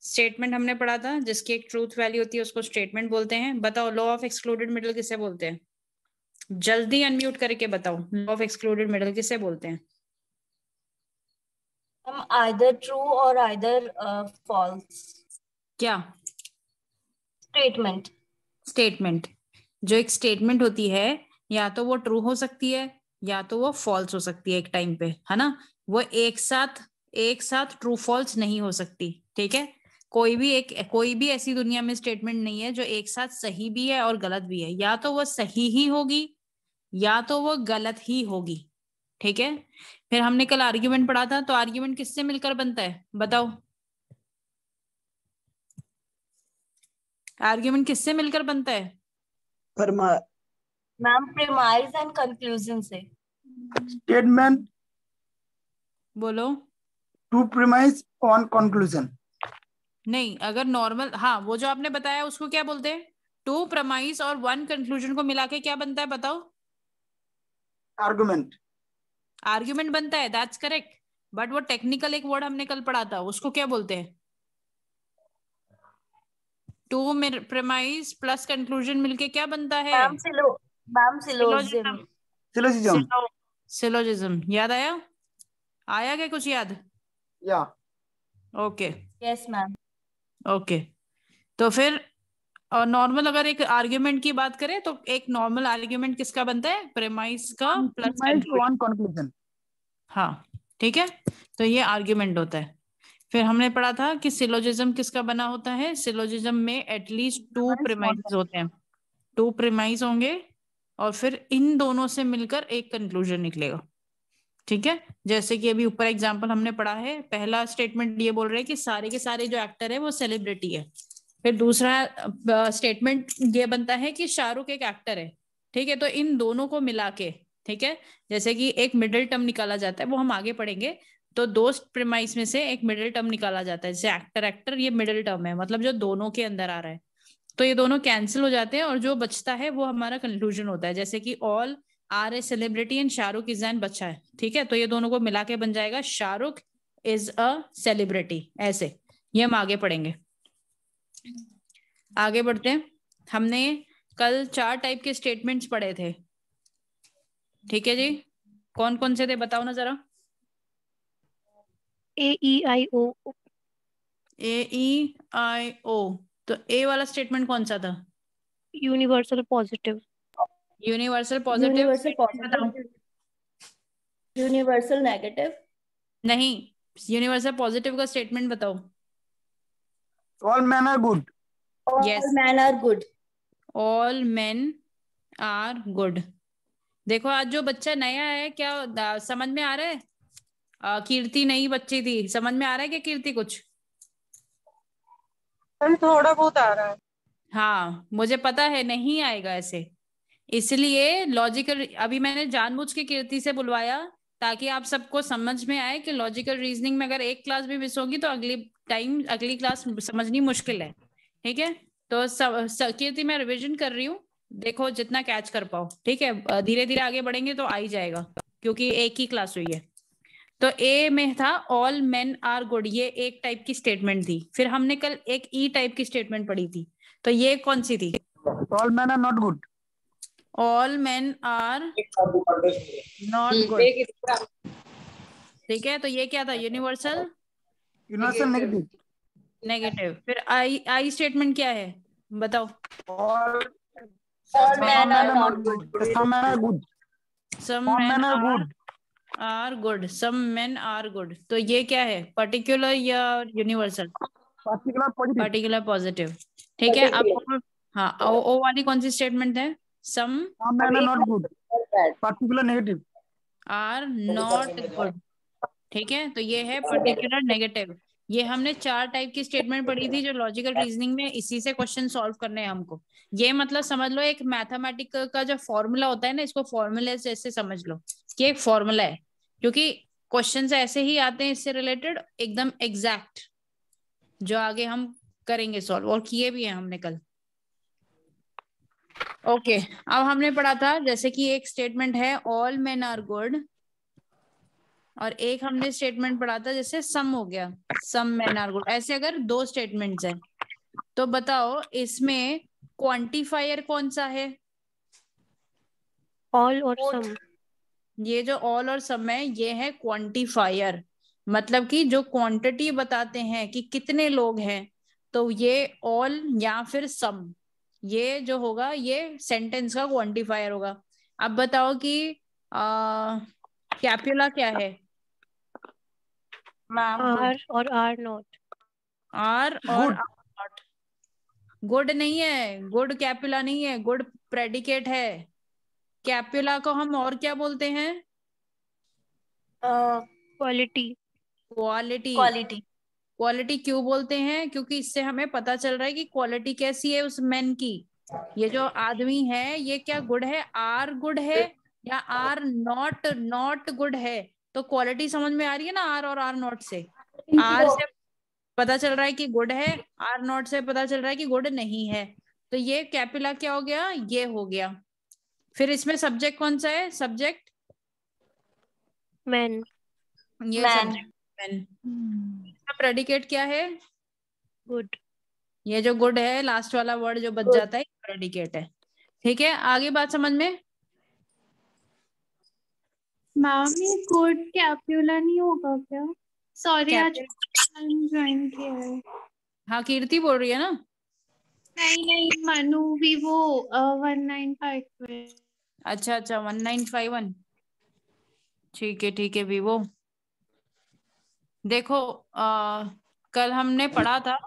Statement हमने पढ़ा था, जिसकी एक ट्रूथ वैल्यू होती है उसको स्टेटमेंट बोलते हैं। बताओ लॉ ऑफ एक्सक्लूडेड मिडल किसे बोलते हैं? जल्दी अनम्यूट करके बताओ, लॉ ऑफ एक्सक्लूडेड मिडल किसे बोलते हैं? हम आइदर ट्रू और आइदर फॉल्स। क्या? स्टेटमेंट। स्टेटमेंट। जो एक स्टेटमेंट होती है या तो वो ट्रू हो सकती है या तो वो फॉल्स हो सकती है एक टाइम पे, है ना। वो एक साथ ट्रू फॉल्स नहीं हो सकती, ठीक है। कोई भी ऐसी दुनिया में स्टेटमेंट नहीं है जो एक साथ सही भी है और गलत भी है। या तो वो सही ही होगी या तो वो गलत ही होगी, ठीक है। फिर हमने कल आर्ग्यूमेंट पढ़ा था, तो आर्ग्यूमेंट किससे मिलकर बनता है बताओ? आर्ग्यूमेंट किससे मिलकर बनता है? मैम प्रीमाइज एंड कंक्लूजन से। स्टेटमेंट बोलो। Two premise on conclusion. नहीं, अगर नॉर्मल, हाँ, वो जो आपने बताया उसको क्या बोलते हैं? टू प्रमाइस और वन कंक्लूजन को मिला के क्या बनता है बताओ? आर्गुमेंट। आर्ग्यूमेंट बनता है, दैट्स करेक्ट। बट वो टेक्निकल एक वर्ड हमने कल पढ़ा था, उसको क्या बोलते हैं? टू प्रमाइस प्लस कंक्लूजन मिलके क्या बनता है? Ma'am syllogism. सिलोजिज्म। सिलोजिज्म। याद आया? आया क्या कुछ याद? या। ओके। Yes ma'am. ओके। तो फिर और नॉर्मल अगर एक आर्ग्यूमेंट की बात करें तो एक नॉर्मल आर्ग्यूमेंट किसका बनता है? प्रेमाइस का प्लस वन कंक्लूजन। हाँ, ठीक है। तो ये आर्ग्यूमेंट होता है। फिर हमने पढ़ा था कि सिलोजिज्म किसका बना होता है? सिलोजिज्म में एटलीस्ट टू प्रेमाइस होते हैं, टू प्रेमाइस होंगे और फिर इन दोनों से मिलकर एक कंक्लूजन निकलेगा, ठीक है। जैसे कि अभी ऊपर एग्जांपल हमने पढ़ा है, पहला स्टेटमेंट ये बोल रहे हैं कि सारे के सारे जो एक्टर है वो सेलिब्रिटी है। फिर दूसरा स्टेटमेंट ये बनता है कि शाहरुख एक एक्टर है, ठीक है। तो इन दोनों को मिला के, ठीक है, जैसे कि एक मिडिल टर्म निकाला जाता है, वो हम आगे पढ़ेंगे। तो दो प्रेमाइस में से एक मिडिल टर्म निकाला जाता है, जैसे एक्टर एक्टर, ये मिडिल टर्म है, मतलब जो दोनों के अंदर आ रहा है। तो ये दोनों कैंसिल हो जाते हैं और जो बचता है वो हमारा कंक्लूजन होता है, जैसे कि all are a celebrity and Shahrukh is an बच्चा है, ठीक है। तो ये दोनों को मिला के बन जाएगा शाहरुख इज अ सेलिब्रिटी, ऐसे। ये हम आगे पढ़ेंगे। आगे बढ़ते हैं। हमने कल 4 टाइप के स्टेटमेंट्स पढ़े थे, ठीक है जी। कौन कौन से थे बताओ ना जरा? AEIO। AEIO। तो ए वाला स्टेटमेंट कौन सा था? Universal positive. Universal positive. बताओ। Universal negative. नहीं, यूनिवर्सल पॉजिटिव का स्टेटमेंट बताओ। All man are good. Yes, all man are good. All men are good. देखो आज जो बच्चा नया है, क्या समझ में आ रहा है? कीर्ति नई बच्ची थी, समझ में आ रहा है क्या कीर्ति कुछ? थोड़ा बहुत आ रहा है। हाँ, मुझे पता है नहीं आएगा ऐसे, इसलिए लॉजिकल अभी मैंने जानबूझ के कीर्ति से बुलवाया ताकि आप सबको समझ में आए कि लॉजिकल रीजनिंग में अगर एक क्लास भी मिस होगी तो अगली क्लास समझनी मुश्किल है, ठीक है। तो कीर्ति मैं रिवीजन कर रही हूँ, देखो जितना कैच कर पाओ, ठीक है। धीरे धीरे आगे बढ़ेंगे तो आ ही जाएगा, क्योंकि एक ही क्लास हुई है। तो ए में था ऑल मेन आर गुड, ये एक टाइप की स्टेटमेंट थी। फिर हमने कल एक ई टाइप की स्टेटमेंट पढ़ी थी, तो ये कौन सी थी? All man are not good. All men are not good, ठीक है। तो ये क्या था? Universal universal negative. नेगेटिव। फिर आई स्टेटमेंट क्या है बताओ? All all man man are are not not good. Good. Some man are good. Some some men man are good. Are good, some men are good. तो ये क्या है, particular या universal? Particular positive. Particular positive, ठीक है। अब हाँ, ओ वाली कौन सी स्टेटमेंट है? Some some man are not good. Particular negative. Are not good, ठीक है। तो ये है पर्टिकुलर नेगेटिव। ये हमने 4 टाइप की स्टेटमेंट पढ़ी थी जो लॉजिकल रीजनिंग में, इसी से क्वेश्चन सॉल्व करने हैं हमको। ये मतलब समझ लो एक मैथमेटिक का जो फॉर्मूला होता है ना, इसको फॉर्मूले से ऐसे समझ लो कि एक फॉर्मूला है, क्योंकि क्वेश्चन ऐसे ही आते हैं इससे रिलेटेड एकदम एग्जैक्ट, जो आगे हम करेंगे सॉल्व, और किए भी हैं हमने कल। ओके, अब हमने पढ़ा था जैसे कि एक स्टेटमेंट है ऑल मेन आर गुड, और एक हमने स्टेटमेंट पढ़ा था जैसे सम हो गया, सम मेन आर गुड। ऐसे अगर दो स्टेटमेंट्स है तो बताओ इसमें क्वांटिफायर कौन सा है? ऑल और सम। ये जो ऑल और सम है ये है क्वांटिफायर, मतलब कि जो क्वांटिटी बताते हैं कि कितने लोग हैं, तो ये ऑल या फिर सम, ये जो होगा ये सेंटेंस का क्वांटिफायर होगा। अब बताओ कि कैपुला क्या है? आर और आर नॉट। आर और Good. नॉट। गुड नहीं है, गुड कैपुला नहीं है, गुड प्रेडिकेट है। कैपुला को हम और क्या बोलते हैं? क्वालिटी। क्वालिटी। क्वालिटी। क्वालिटी क्यों बोलते हैं? क्योंकि इससे हमें पता चल रहा है कि क्वालिटी कैसी है उस मैन की। ये जो आदमी है ये क्या गुड है? आर गुड है या आर नॉट नॉट गुड है? तो क्वालिटी समझ में आ रही है ना, आर और आर नॉट से। आर से पता चल रहा है कि गुड है, आर नॉट से पता चल रहा है कि गुड नहीं है। तो ये कैपुला क्या हो गया? ये हो गया। फिर इसमें सब्जेक्ट कौन सा है? Subject man. ये मैन। Subject man. इसका प्रेडिकेट क्या है? गुड। ये जो गुड है लास्ट वाला वर्ड जो बच जाता है प्रेडिकेट है। ठीक है, आगे बात समझ में? मैम ये गुड कैपुला नहीं होगा क्या? सॉरी आज कैपुला ज्वाइन किया है। हाँ कीर्ति बोल रही है ना? नहीं मनु वीवो 195 में। अच्छा 1951। ठीक है वीवो। देखो कल हमने पढ़ा था,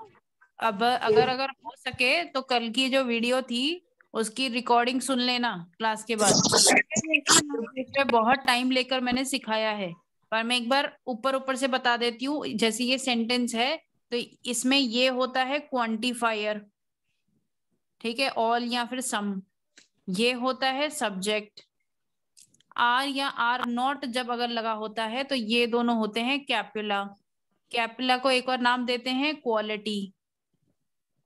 अब अगर हो सके तो कल की जो वीडियो थी उसकी रिकॉर्डिंग सुन लेना क्लास के बाद, क्योंकि इसमें बहुत टाइम लेकर मैंने सिखाया है। पर मैं एक बार ऊपर ऊपर से बता देती हूँ। जैसे ये सेंटेंस है तो इसमें ये होता है क्वांटिफायर, ठीक है, ऑल या फिर सम। ये होता है सब्जेक्ट। आर या आर नॉट जब अगर लगा होता है तो ये दोनों होते हैं कैपुला। कैपुला को एक और नाम देते हैं क्वालिटी।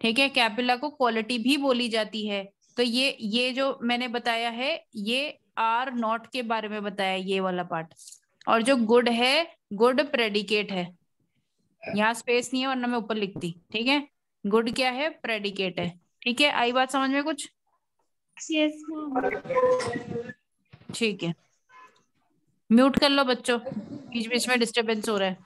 ठीक है, कैपुला को क्वालिटी भी बोली जाती है। तो ये जो मैंने बताया है ये आर नॉट के बारे में बताया, ये वाला पार्ट। और जो गुड है, गुड प्रेडिकेट है। यहाँ स्पेस नहीं है वरना मैं ऊपर लिखती। ठीक है, गुड क्या है? प्रेडिकेट है। ठीक है, आई बात समझ में कुछ? Yes ma'am. ठीक है, म्यूट कर लो बच्चों, बीच बीच में डिस्टरबेंस हो रहा है।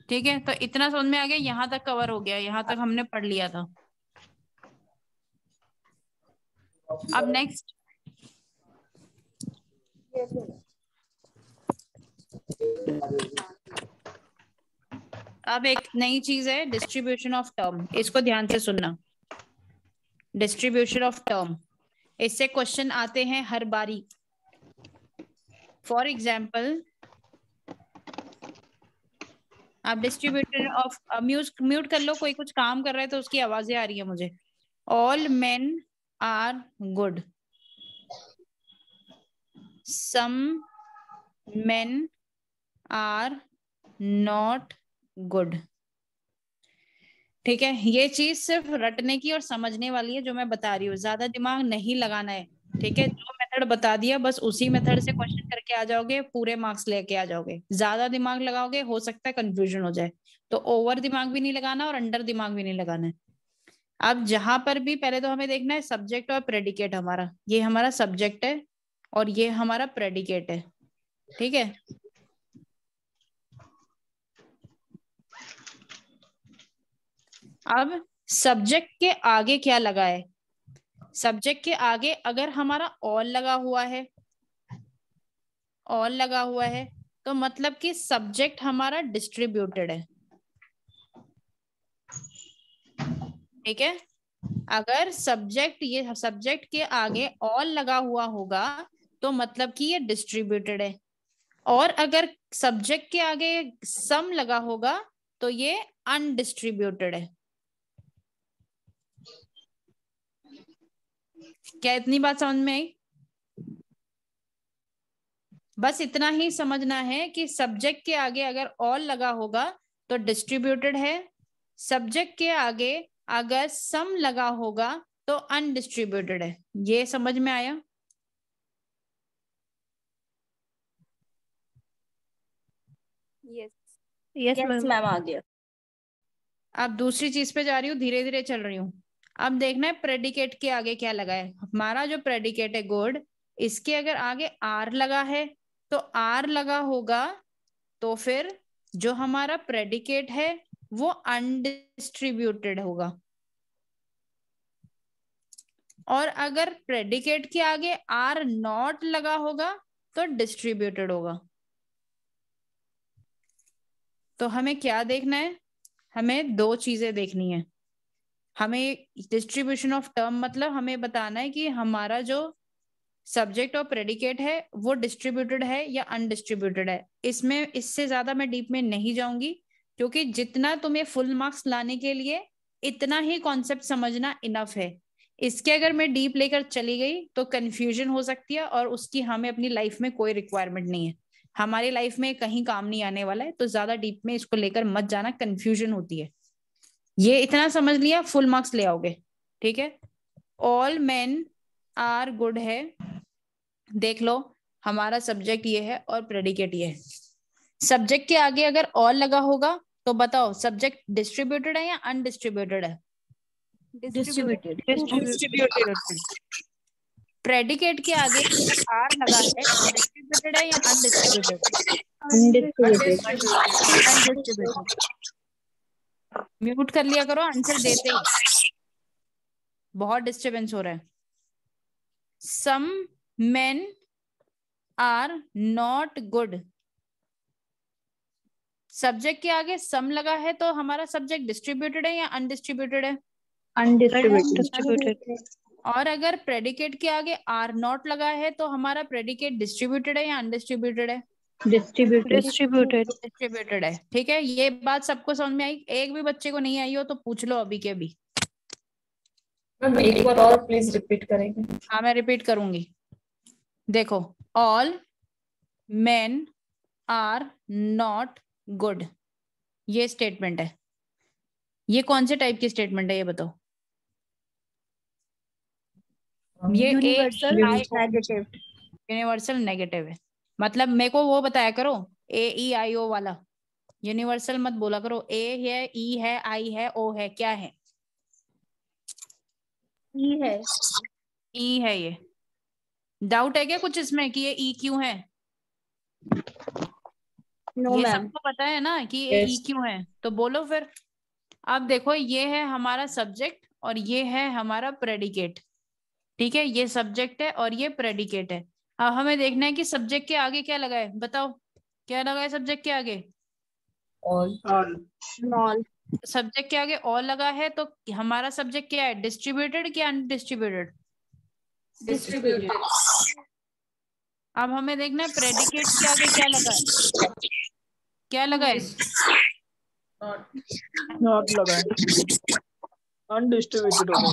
ठीक है, तो इतना समझ में आ गया, यहाँ तक कवर हो गया, यहाँ तक हमने पढ़ लिया था। अब नेक्स्ट अब एक नई चीज है डिस्ट्रीब्यूशन ऑफ टर्म। इसको ध्यान से सुनना। डिस्ट्रीब्यूशन ऑफ टर्म, इससे क्वेश्चन आते हैं हर बारी। फॉर एग्जाम्पल आप डिस्ट्रीब्यूशन ऑफ म्यूट कर लो, कोई कुछ काम कर रहा है तो उसकी आवाजें आ रही है मुझे। All men are good, some men are not good. ठीक है, ये चीज सिर्फ रटने की और समझने वाली है जो मैं बता रही हूँ, ज्यादा दिमाग नहीं लगाना है। ठीक है, जो मेथड बता दिया बस उसी मेथड से क्वेश्चन करके आ जाओगे, पूरे मार्क्स लेके आ जाओगे। ज्यादा दिमाग लगाओगे हो सकता है कंफ्यूजन हो जाए। तो ओवर दिमाग भी नहीं लगाना और अंडर दिमाग भी नहीं लगाना है। अब जहां पर भी पहले तो हमें देखना है सब्जेक्ट और प्रेडिकेट। हमारा ये हमारा सब्जेक्ट है और ये हमारा प्रेडिकेट है। ठीक है, अब सब्जेक्ट के आगे क्या लगा है? सब्जेक्ट के आगे अगर हमारा ऑल लगा हुआ है, ऑल लगा हुआ है तो मतलब कि सब्जेक्ट हमारा डिस्ट्रीब्यूटेड है। ठीक है, अगर सब्जेक्ट ये सब्जेक्ट के आगे ऑल लगा हुआ होगा तो मतलब कि ये डिस्ट्रीब्यूटेड है। और अगर सब्जेक्ट के आगे सम लगा होगा तो ये अनडिस्ट्रीब्यूटेड है। क्या इतनी बात समझ में आई? बस इतना ही समझना है कि सब्जेक्ट के आगे अगर ऑल लगा होगा तो डिस्ट्रीब्यूटेड है, सब्जेक्ट के आगे अगर सम लगा होगा तो अनडिस्ट्रीब्यूटेड है। ये समझ में आया? Yes, yes ma'am. मैम आ गया। अब दूसरी चीज पे जा रही हूँ, धीरे धीरे चल रही हूँ। अब देखना है प्रेडिकेट के आगे क्या लगा है। हमारा जो प्रेडिकेट है गुड, इसके अगर आगे आर लगा है तो आर लगा होगा, तो फिर जो हमारा प्रेडिकेट है वो अनडिस्ट्रीब्यूटेड होगा। और अगर प्रेडिकेट के आगे आर नॉट लगा होगा तो डिस्ट्रीब्यूटेड होगा। तो हमें क्या देखना है? हमें दो चीजें देखनी है। हमें डिस्ट्रीब्यूशन ऑफ टर्म मतलब हमें बताना है कि हमारा जो सब्जेक्ट और प्रेडिकेट है वो डिस्ट्रीब्यूटेड है या अनडिस्ट्रीब्यूटेड है। इसमें इससे ज्यादा मैं डीप में नहीं जाऊंगी, क्योंकि जितना तुम्हें फुल मार्क्स लाने के लिए इतना ही कॉन्सेप्ट समझना इनफ है। इसके अगर मैं डीप लेकर चली गई तो कंफ्यूजन हो सकती है, और उसकी हमें अपनी लाइफ में कोई रिक्वायरमेंट नहीं है। हमारी लाइफ में कहीं काम नहीं आने वाला है, तो ज्यादा डीप में इसको लेकर मत जाना, कंफ्यूजन होती है। ये इतना समझ लिया, फुल मार्क्स ले आओगे। ठीक है, ऑल मेन आर गुड है। देख लो, हमारा सब्जेक्ट ये है और प्रेडिकेट ये है। सब्जेक्ट के आगे अगर ऑल लगा होगा तो बताओ सब्जेक्ट डिस्ट्रीब्यूटेड है या अनडिस्ट्रीब्यूटेड है? डिस्ट्रीब्यूटेड। प्रेडिकेट के आगे आर लगा है, डिस्ट्रीब्यूटेड है या अनडिस्ट्रीब्यूटेड? अनडिस्ट्रीब्यूटेड। म्यूट कर लिया करो आंसर देते ही, बहुत डिस्टर्बेंस हो रहा है। Some men are not good. Subject के आगे सम लगा है तो हमारा सब्जेक्ट डिस्ट्रीब्यूटेड है या अनडिस्ट्रीब्यूटेड है? Distributed. और अगर प्रेडिकेट के आगे आर नॉट लगा है तो हमारा प्रेडिकेट डिस्ट्रीब्यूटेड है या अनडिस्ट्रीब्यूटेड है? Distributed. डिस्ट्रीब्यूटेड है। ठीक है, ये बात सबको समझ में आई? एक भी बच्चे को नहीं आई हो तो पूछ लो अभी के अभी। मैम एक बार और प्लीज रिपीट करेंगे? हाँ मैं रिपीट करूंगी। देखो, all men are not good, ये स्टेटमेंट है। ये कौन से टाइप की स्टेटमेंट है ये बताओ? ये यूनिवर्सल नेगेटिव। यूनिवर्सल नेगेटिव है। मतलब मेरे को वो बताया करो, AEIO वाला। यूनिवर्सल मत बोला करो। ए है, ई है, आई है, ओ है, क्या है? ई है। ई है। ये डाउट है क्या कुछ इसमें कि ये ई क्यों है? नो ये मैम। सबको पता है ना कि ये ई Yes. क्यों है, तो बोलो फिर। अब देखो, ये है हमारा सब्जेक्ट और ये है हमारा प्रेडिकेट। ठीक है, ये सब्जेक्ट है और ये प्रेडिकेट है। अब हमें देखना है कि सब्जेक्ट के आगे क्या लगा है। बताओ क्या लगा है सब्जेक्ट के आगे? ऑल। ऑल। सब्जेक्ट के आगे ऑल लगा है तो हमारा सब्जेक्ट क्या है? डिस्ट्रीब्यूटेड क्या अनडिस्ट्रीब्यूटेड? डिस्ट्रीब्यूटेड। अब हमें देखना है प्रेडिकेट के आगे क्या लगा है। क्या लगा है? नॉट लगा है, अनडिस्ट्रीब्यूटेड हो गया।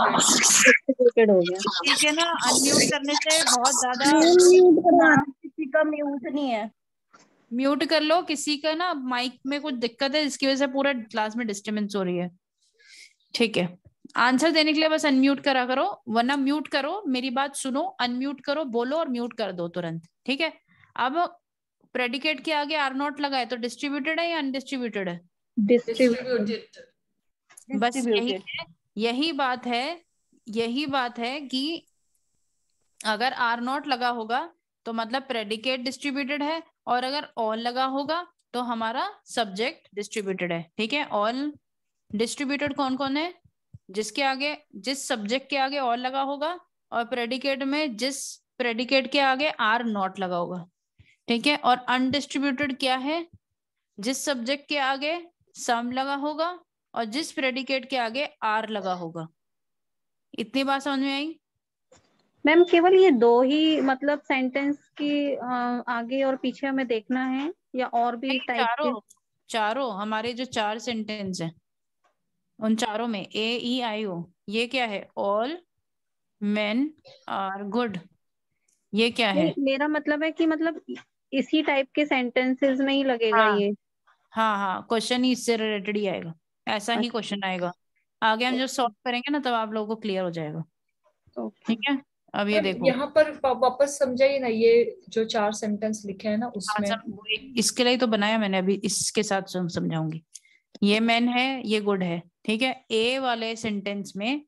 डिस्ट्रीब्यूटेड हो गया। ठीक है ना, अनम्यूट करने से बहुत ज्यादा। किसी का म्यूट नहीं है। म्यूट कर लो, किसी का ना माइक में कुछ दिक्कत है जिसकी वजह से पूरा क्लास में डिस्टर्बेंस हो रही है। ठीक है, आंसर देने के लिए बस अनम्यूट करा करो, वरना म्यूट करो, मेरी बात सुनो, अनम्यूट करो, बोलो और म्यूट कर दो तुरंत। ठीक है, अब प्रेडिकेट के आगे आर नॉट लगा है तो डिस्ट्रीब्यूटेड है या अनडिस्ट्रीब्यूटेड है? डिस्ट्रीब्यूटेड। बस यही बात है कि अगर आर नॉट लगा होगा तो मतलब प्रेडिकेट डिस्ट्रीब्यूटेड है, और अगर ऑल लगा होगा तो हमारा सब्जेक्ट डिस्ट्रीब्यूटेड है। ठीक है, ऑल डिस्ट्रीब्यूटेड कौन कौन है? जिसके आगे, जिस सब्जेक्ट के आगे ऑल लगा होगा, और प्रेडिकेट में जिस प्रेडिकेट के आगे आर नॉट लगा होगा। ठीक है, और अनडिस्ट्रीब्यूटेड क्या है? जिस सब्जेक्ट के आगे सम लगा होगा और जिस प्रेडिकेट के आगे आर लगा होगा। इतनी बात समझ में आई? मैम केवल ये दो ही मतलब सेंटेंस की आगे और पीछे हमें देखना है या और भी टाइप के? चारों हमारे जो 4 सेंटेंस हैं उन चारों में AEIO ये क्या है? ऑल मेन आर गुड, ये क्या है? मेरा मतलब है कि मतलब इसी टाइप के सेंटेंसेस में ही लगेगा ये। हाँ, क्वेश्चन ही इससे रिलेटेड ही आएगा, ऐसा ही क्वेश्चन आएगा। आगे हम जब सॉल्व करेंगे ना तब आप लोगों को क्लियर हो जाएगा। ठीक है, अब ये देखो, यहाँ पर वापस समझाइए ना, ये जो 4 सेंटेंस लिखे हैं ना उसमें। इसके लिए तो बनाया मैंने, अभी इसके साथ समझाऊंगी। ये मैन है, ये गुड है, ठीक है। ए वाले सेंटेंस में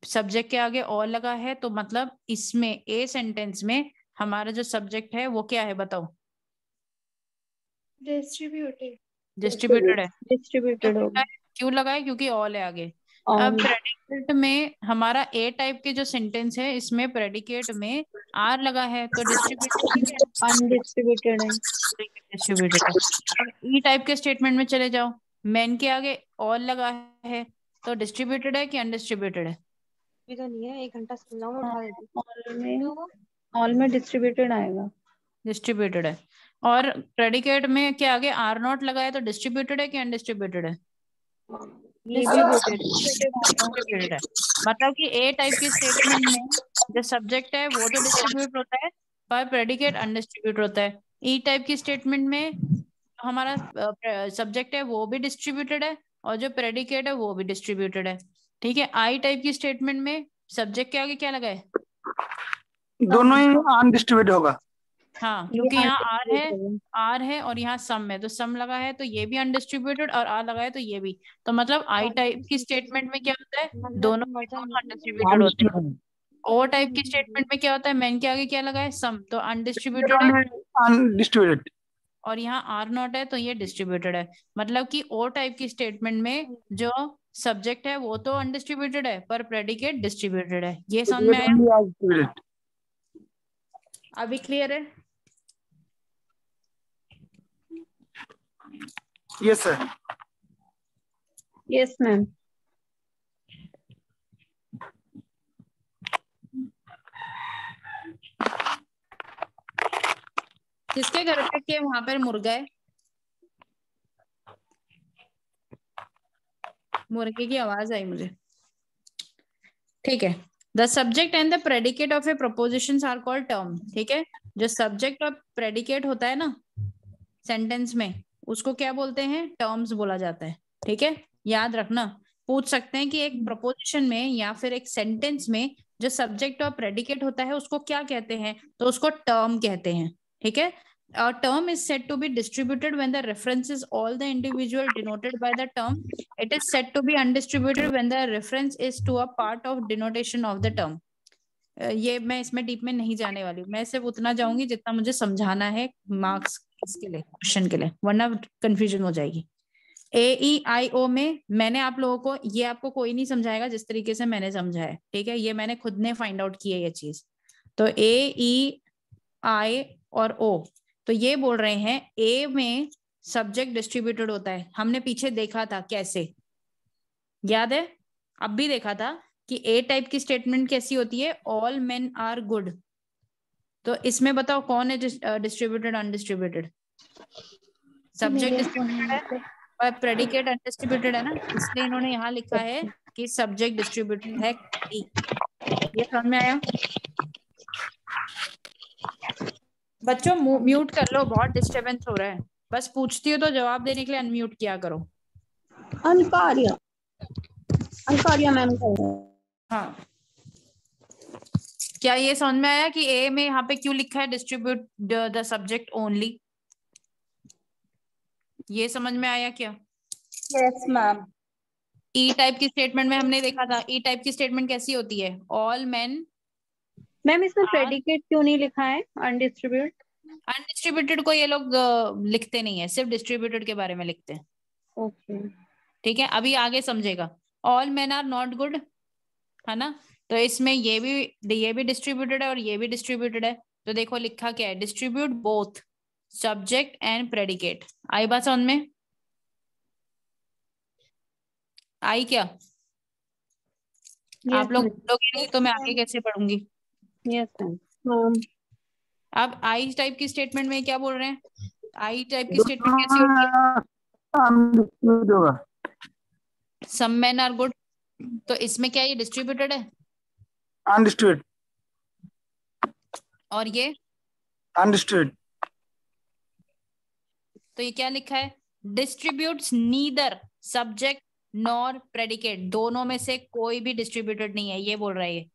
सब्जेक्ट के आगे और लगा है, तो मतलब इसमें ए सेंटेंस में हमारा जो सब्जेक्ट है वो क्या है बताओ? डिस्ट्रीब्यूटेड है। डिस्ट्रीब्यूटेड होगा। क्यों लगा है? क्योंकि ऑल है आगे। अब प्रेडिकेट में हमारा ए टाइप के जो सेंटेंस है, इसमें प्रेडिकेट में आर लगा है, तो डिस्ट्रीब्यूटेड है, अनडिस्ट्रीब्यूटेड है। डिस्ट्रीब्यूटेड है। अब ई टाइप के स्टेटमेंट में चले जाओ, मैन के आगे ऑल लगा है, तो डिस्ट्रीब्यूटेड है कि अनडिस्ट्रीब्यूटेड है? तो नहीं है, 1 घंटा समझाऊंगा, उठा देती। ऑल में डिस्ट्रीब्यूटेड आएगा। डिस्ट्रीब्यूटेड है। और प्रेडिकेट में क्या आगे आर नॉट लगा है, तो डिस्ट्रीब्यूटेड है कि अनडिस्ट्रीब्यूटेड है? डिस्ट्रीब्यूटेड है। मतलब कि ए टाइप के स्टेटमेंट में जो सब्जेक्ट है वो तो डिस्ट्रीब्यूट होता है, पर प्रेडिकेट अनडिस्ट्रीब्यूट होता है। ई टाइप की स्टेटमेंट में हमारा सब्जेक्ट है वो भी डिस्ट्रीब्यूटेड है, और जो प्रेडिकेट है वो भी डिस्ट्रीब्यूटेड है, ठीक है। आई टाइप की स्टेटमेंट में सब्जेक्ट के आगे क्या लगा है? दोनों ही अनडिस्ट्रीब्यूटेड होगा। हाँ, क्योंकि यहाँ आर है और यहाँ सम है, तो सम लगा है तो ये भी अनडिस्ट्रीब्यूटेड, और आर लगा है तो ये भी। तो मतलब आई टाइप की स्टेटमेंट में क्या होता है? दोनों अनडिस्ट्रीब्यूटेड होते हैं। ओ टाइप की स्टेटमेंट में क्या होता है? मैन के आगे क्या लगा है? सम, तो अनडिस्ट्रीब्यूटेड है, अनडिस्ट्रीब्यूटेड। और यहाँ आर नॉट है तो ये डिस्ट्रीब्यूटेड है। मतलब कि ओ टाइप की स्टेटमेंट में जो सब्जेक्ट है वो तो अनडिस्ट्रीब्यूटेड है, पर प्रेडिकेट डिस्ट्रीब्यूटेड है। ये समझ में आया? अभी क्लियर है? Yes sir. Yes ma'am. किसके घर पे के वहां पर मुर्गा है? मुर्गे की आवाज आई मुझे। ठीक है। The subject and the predicate of a proposition are called term. ठीक है, जो सब्जेक्ट और प्रेडिकेट होता है ना सेंटेंस में, उसको क्या बोलते हैं? टर्म्स बोला जाता है। ठीक है, याद रखना। पूछ सकते हैं कि एक प्रपोजिशन में या फिर एक सेंटेंस में जो सब्जेक्ट और प्रेडिकेट होता है उसको क्या कहते हैं, तो उसको टर्म कहते हैं। ठीक है, a term is said to be distributed when the reference is all the individual denoted by the term. It is said to be undistributed when the reference is to a part of denotation of the term. ये मैं इसमें deep में नहीं जाने वाली हूँ, मैं सिर्फ उतना जाऊंगी जितना मुझे समझाना है मार्क्स इसके लिए, क्वेश्चन के लिए, वरना कंफ्यूजन हो जाएगी। AEIO में मैंने आप लोगों को, ये आपको कोई नहीं समझाएगा जिस तरीके से मैंने समझा है। ठीक है, ये मैंने खुद ने फाइंड आउट की है ये चीज। तो AEI और O, तो ये बोल रहे हैं ए में सब्जेक्ट डिस्ट्रीब्यूटेड होता है। हमने पीछे देखा था कैसे, याद है? अब भी देखा था कि ए टाइप की स्टेटमेंट कैसी होती है? All men are good. तो इसमें बताओ कौन है डिस्ट्रीब्यूटेड अनडिस्ट्रीब्यूटेड? सब्जेक्ट डिस्ट्रीब्यूटेड है पर प्रेडिकेट अनडिस्ट्रीब्यूटेड है ना, इसलिए इन्होंने यहाँ लिखा है कि सब्जेक्ट डिस्ट्रीब्यूटेड है। ये समझ में आया? बच्चों म्यूट कर लो, बहुत डिस्टरबेंस हो रहा है। बस पूछती हो तो जवाब देने के लिए अनम्यूट किया करो। अनकारिया मैम। हाँ, क्या ये समझ में आया कि ए में यहाँ पे क्यों लिखा है डिस्ट्रीब्यूट द सब्जेक्ट ओनली? ये समझ में आया क्या? Yes ma'am. ई टाइप की स्टेटमेंट में हमने देखा था, ई टाइप की स्टेटमेंट कैसी होती है? All main. मैम इसमें प्रेडिकेट क्यों नहीं लिखा है? अनडिस्ट्रीब्यूटेड। अनडिस्ट्रीब्यूटेड को ये लोग लिखते नहीं है, सिर्फ डिस्ट्रीब्यूटेड के बारे में लिखते हैं। ओके, ठीक है, अभी आगे समझेगा। All men are not good है ना, तो इसमें ये भी डिस्ट्रीब्यूटेड है और ये भी डिस्ट्रीब्यूटेड है। तो देखो लिखा क्या है? Distribute both subject and predicate. आई बात समझ में? आई क्या? आप लोग बोलोगे नहीं तो मैं आगे कैसे पढ़ूंगी? Yes ma'am. अब आई टाइप की स्टेटमेंट में क्या बोल रहे हैं? आई टाइप की स्टेटमेंट कैसी होती है? Some men are good. तो इसमें क्या ये डिस्ट्रीब्यूटेड है? अनडिस्ट्रीब्यूटेड। और ये अनडिस्ट्रीब्यूटेड। तो ये क्या लिखा है? Distributes neither subject nor predicate. दोनों में से कोई भी डिस्ट्रीब्यूटेड नहीं है, ये बोल रहा है ये।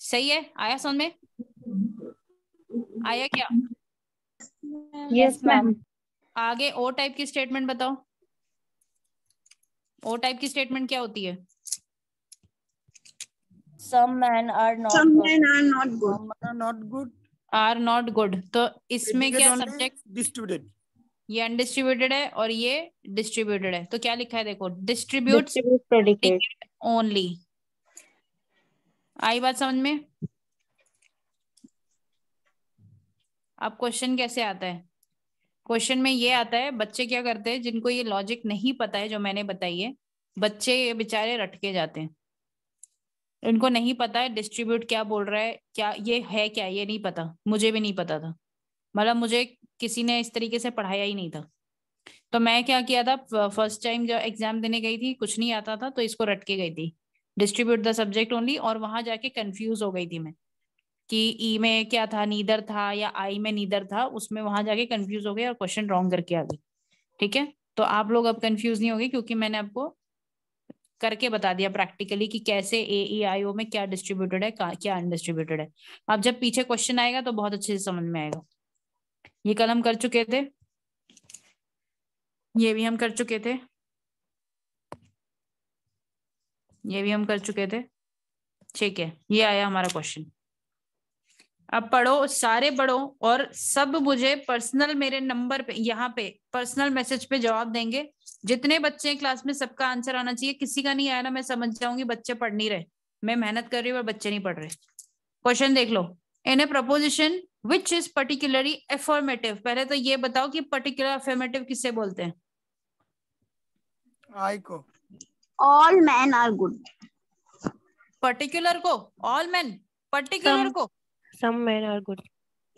सही है, आया समझ में? आया क्या? Yes ma'am. आगे ओ टाइप की स्टेटमेंट बताओ। ओ टाइप की स्टेटमेंट क्या होती है? Some men are not Some good. men are not good. Some are not good. Are not good, तो इसमें Predicate क्या only सब्जेक्ट? distributed. ये अनडिस्ट्रीब्यूटेड है और ये डिस्ट्रीब्यूटेड है, तो क्या लिखा है देखो, डिस्ट्रीब्यूट डिस्ट्रीब्यूट प्रेडिकेट। ओनली। आई बात समझ में? अब क्वेश्चन कैसे आता है? क्वेश्चन में ये आता है, बच्चे क्या करते हैं, जिनको ये लॉजिक नहीं पता है जो मैंने बताई है, बच्चे ये बेचारे रटके जाते हैं। इनको नहीं पता है डिस्ट्रीब्यूट क्या बोल रहा है, क्या ये है, क्या ये नहीं पता, मुझे भी नहीं पता था, मतलब मुझे किसी ने इस तरीके से पढ़ाया ही नहीं था। तो मैं क्या किया था, फर्स्ट टाइम जब एग्जाम देने गई थी, कुछ नहीं आता था, तो इसको रट के गई थी, डिस्ट्रीब्यूट द सब्जेक्ट ओनली, और वहां जाके कंफ्यूज हो गई थी मैं कि ई में क्या था, नीदर था, या आई में नीदर था, उसमें वहां जाके कंफ्यूज हो गई और क्वेश्चन रॉन्ग करके आ गई। ठीक है, तो आप लोग अब कंफ्यूज नहीं होगे, क्योंकि मैंने आपको करके बता दिया प्रैक्टिकली कि कैसे AEIO में क्या डिस्ट्रीब्यूटेड है, क्या अनडिस्ट्रीब्यूटेड है। अब जब पीछे क्वेश्चन आएगा तो बहुत अच्छे से समझ में आएगा। ये कल हम कर चुके थे, ये भी हम कर चुके थे, ये भी हम कर चुके थे। ठीक है, ये आया हमारा क्वेश्चन। अब पढ़ो, सारे पढ़ो, और सब मुझे पर्सनल मेरे नंबर पे, यहाँ पे पर्सनल मैसेज पे जवाब देंगे। जितने बच्चे हैं क्लास में सबका आंसर आना चाहिए, किसी का नहीं आया ना मैं समझ जाऊंगी बच्चे पढ़ नहीं रहे, मैं मेहनत कर रही हूँ और बच्चे नहीं पढ़ रहे। क्वेश्चन देख लो, in a proposition which is particularly affirmative. पहले तो ये बताओ कि पर्टिकुलर अफर्मेटिव किसे बोलते हैं? I को All men are good. Particular को ऑल मैन, पर्टिकुलर को Some men are good.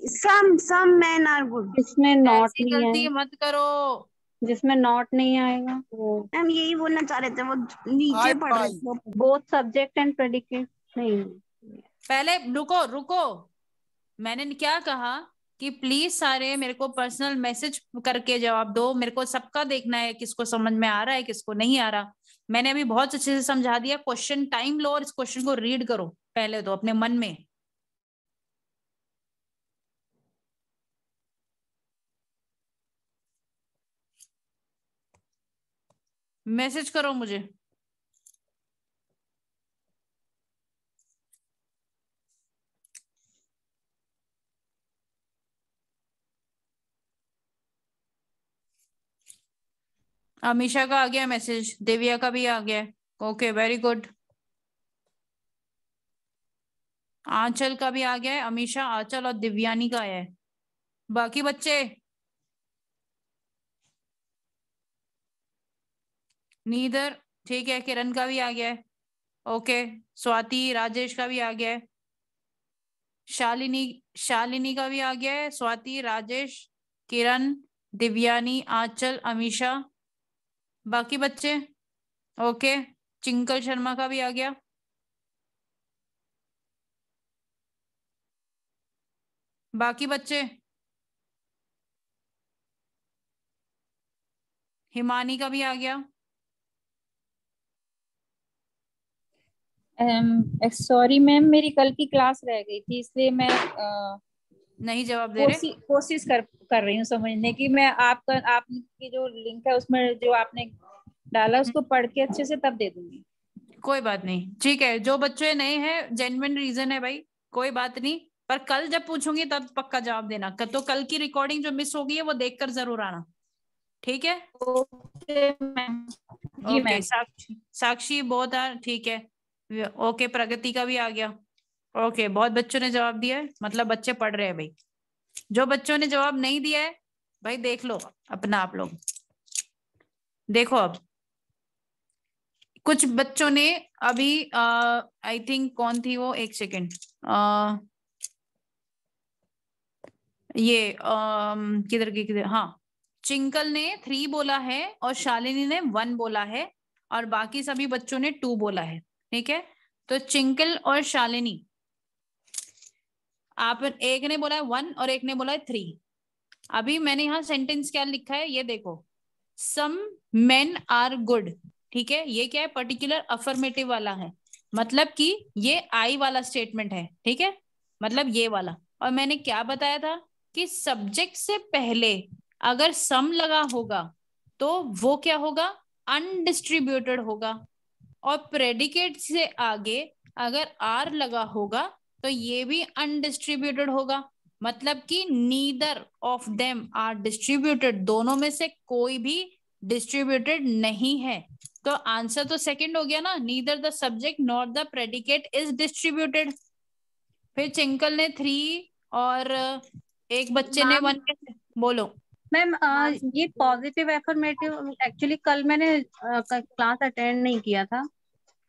Some men are good. जिसमें नॉट ऐसी नहीं गलती है, मत करो। जिसमें नॉट नहीं आएगा वो मैम यही बोलना चाह रहे थे, वो नीचे I पढ़ रहे पाई। थे। बोथ सब्जेक्ट एंड प्रेडिकेट नहीं। पहले रुको रुको, मैंने क्या कहा कि प्लीज सारे मेरे को पर्सनल मैसेज करके जवाब दो, मेरे को सबका देखना है किसको समझ में आ रहा है किसको नहीं आ रहा। मैंने अभी बहुत अच्छे से समझा दिया। क्वेश्चन टाइम लो और इस क्वेश्चन को रीड करो पहले तो अपने मन में। मैसेज करो मुझे। अमीशा का आ गया मैसेज, दिव्या का भी आ गया। Okay very good. आंचल का भी आ गया है, अमीशा, आंचल और दिव्यानी का आया है। बाकी बच्चे नीदर, ठीक है। किरण का भी आ गया है। ओके, स्वाति राजेश का भी आ गया है। शालिनी का भी आ गया है। स्वाति, राजेश, किरण, दिव्यानी, आंचल, अमीशा। बाकी बच्चे ओके, चिंकल शर्मा का भी आ गया। बाकी बच्चे हिमानी का भी आ गया। सॉरी मैम, मेरी कल की क्लास रह गई थी, इसलिए मैं नहीं जवाब दे रहे। कोशिश कर रही हूँ समझने की। मैं आपकी जो लिंक है उसमें जो आपने डाला उसको पढ़ के अच्छे से तब दे दूंगी। कोई बात नहीं, ठीक है। जो बच्चे नए हैं जेन्युइन रीजन है भाई, कोई बात नहीं, पर कल जब पूछूंगी तब पक्का जवाब देना। तो कल की रिकॉर्डिंग जो मिस हो गई है वो देखकर जरूर आना, ठीक है? ओके साक्षी बहुत ठीक है। ओके, प्रगति का भी आ गया। ओके, बहुत बच्चों ने जवाब दिया है, मतलब बच्चे पढ़ रहे हैं भाई। जो बच्चों ने जवाब नहीं दिया है भाई देख लो अपना, आप लोग देखो। अब कुछ बच्चों ने अभी आई थिंक कौन थी वो, एक सेकेंड, ये किधर, हाँ, चिंकल ने 3 बोला है और शालिनी ने 1 बोला है और बाकी सभी बच्चों ने 2 बोला है, ठीक है? तो चिंकल और शालिनी, आप एक ने बोला है 1 और एक ने बोला है 3। अभी मैंने यहाँ सेंटेंस क्या लिखा है ये देखो, सम मेन आर गुड, ठीक है? ये क्या है, पर्टिकुलर अफर्मेटिव वाला है, मतलब कि ये आई वाला स्टेटमेंट है, ठीक है, मतलब ये वाला। और मैंने क्या बताया था कि सब्जेक्ट से पहले अगर सम लगा होगा तो वो क्या होगा, अनडिस्ट्रीब्यूटेड होगा, और प्रेडिकेट से आगे अगर आर लगा होगा तो ये भी अनडिस्ट्रीब्यूटेड होगा। मतलब कि neither of them are distributed, दोनों में से कोई भी डिस्ट्रीब्यूटेड नहीं है। तो आंसर तो सेकंड हो गया ना, neither the subject not the predicate is distributed. फिर चिंकल ने 3 और एक बच्चे ने 1 बोलो। मैम ये पॉजिटिव एफर्मेटिव एक्चुअली कल मैंने क्लास अटेंड नहीं किया था।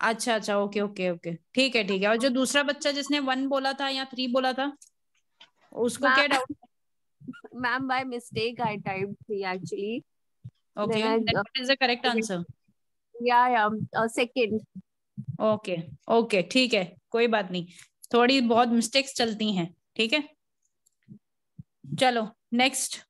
अच्छा अच्छा, ओके ओके ओके, ठीक है ठीक है। और जो दूसरा बच्चा जिसने 1 बोला था या 3 बोला था, उसको क्या doubt? Ma'am by mistake I typed 3 actually. Okay, then what is the correct answer? या सेकंड। ओके ओके, ठीक है, कोई बात नहीं, थोड़ी बहुत मिस्टेक्स चलती हैं, ठीक है। चलो नेक्स्ट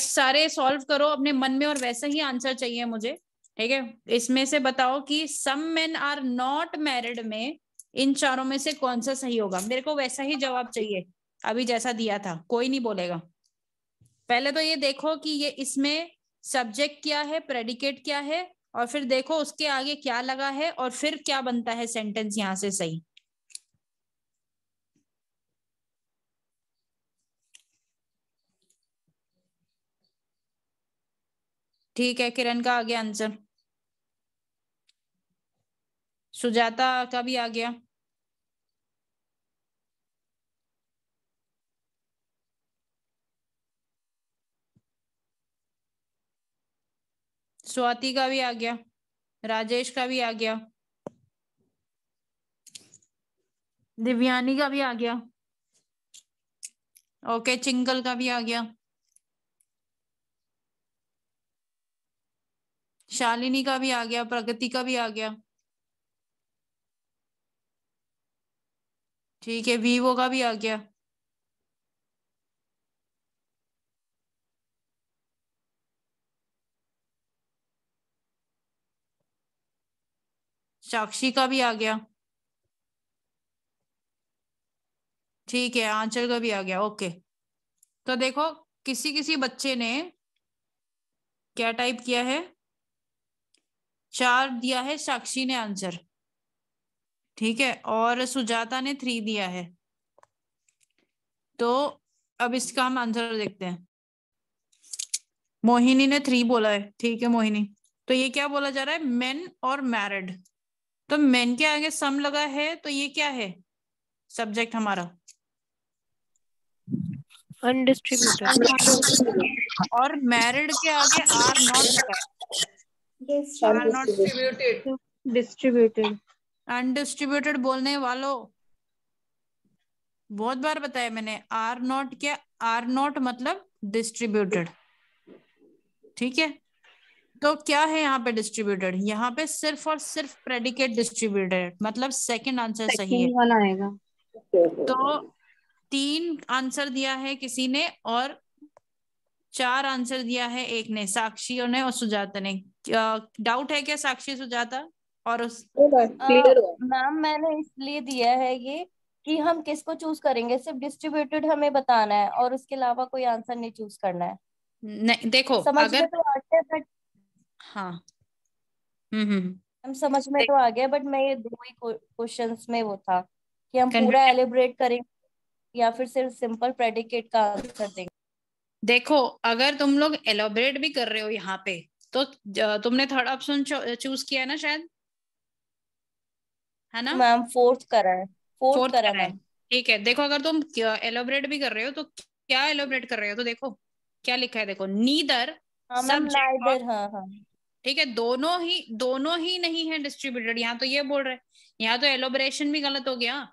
सारे सॉल्व करो अपने मन में, और वैसा ही आंसर चाहिए मुझे, ठीक है। इसमें से बताओ कि some men are not married में इन चारों में से कौन सा सही होगा। मेरे को वैसा ही जवाब चाहिए अभी जैसा दिया था, कोई नहीं बोलेगा। पहले तो ये देखो कि ये इसमें सब्जेक्ट क्या है, प्रेडिकेट क्या है, और फिर देखो उसके आगे क्या लगा है, और फिर क्या बनता है सेंटेंस यहां से सही। ठीक है, किरण का आ गया आंसर, सुजाता का भी आ गया, स्वाति का भी आ गया, राजेश का भी आ गया, दिव्यानी का भी आ गया, ओके, चिंकल का भी आ गया, शालिनी का भी आ गया, प्रगति का भी आ गया, ठीक है, वीवो का भी आ गया, साक्षी का भी आ गया, ठीक है, आंचल का भी आ गया, ओके। तो देखो किसी किसी बच्चे ने क्या टाइप किया है, 4 दिया है साक्षी ने आंसर, ठीक है, और सुजाता ने 3 दिया है। तो अब इसका हम आंसर देखते हैं। मोहिनी ने 3 बोला है, ठीक है मोहिनी। तो ये क्या बोला जा रहा है, मेन और मैरिड। तो मेन के आगे सम लगा है, तो ये क्या है सब्जेक्ट हमारा, अनडिस्ट्रीब्यूटेड। और मैरिड के आगे आर नॉट लगा है, आर नॉट डिस्ट्रीब्यूटेड। अनडिस्ट्रीब्यूटेड बोलने वालों, बहुत बार बताया मैंने, आर नॉट क्या, आर नॉट मतलब डिस्ट्रीब्यूटेड, ठीक है। तो क्या है यहाँ पे डिस्ट्रीब्यूटेड, यहाँ पे सिर्फ और सिर्फ प्रेडिकेट डिस्ट्रीब्यूटेड, मतलब सेकंड आंसर सही है। वाला आएगा। तो 3 आंसर दिया है किसी ने, और 4 आंसर दिया है एक ने, साक्षी ने और सुजाता ने। डाउट है क्या साक्षी सुजाता और मैम मैंने इसलिए दिया है ये कि हम किसको चूज करेंगे, सिर्फ डिस्ट्रीब्यूटेड हमें बताना है और उसके अलावा कोई आंसर नहीं चूज करना है। नहीं देखो समझ अगर में तो आ गया बट हाँ हम समझ में तो आ गया, बट मैं ये 2 ही क्वेश्चंस में वो था कि हम पूरा एलिब्रेट करें या फिर सिर्फ सिंपल प्रेडिकेट का आंसर देंगे। देखो अगर तुम लोग एलोबरेट भी कर रहे हो यहाँ पे, तो तुमने थर्ड ऑप्शन चूज किया है ना शायद, है ना मैम फोर्थ करा है, फोर्थ करा है। ठीक है, देखो अगर तुम एलोबरेट भी कर रहे हो तो क्या एलोबरेट कर रहे हो, तो देखो क्या लिखा है, देखो नीदर नाइदर, हाँ ठीक है, दोनों ही नहीं है डिस्ट्रीब्यूटेड, यहाँ तो ये बोल रहे हैं, यहाँ तो एलोबरेशन भी गलत हो गया।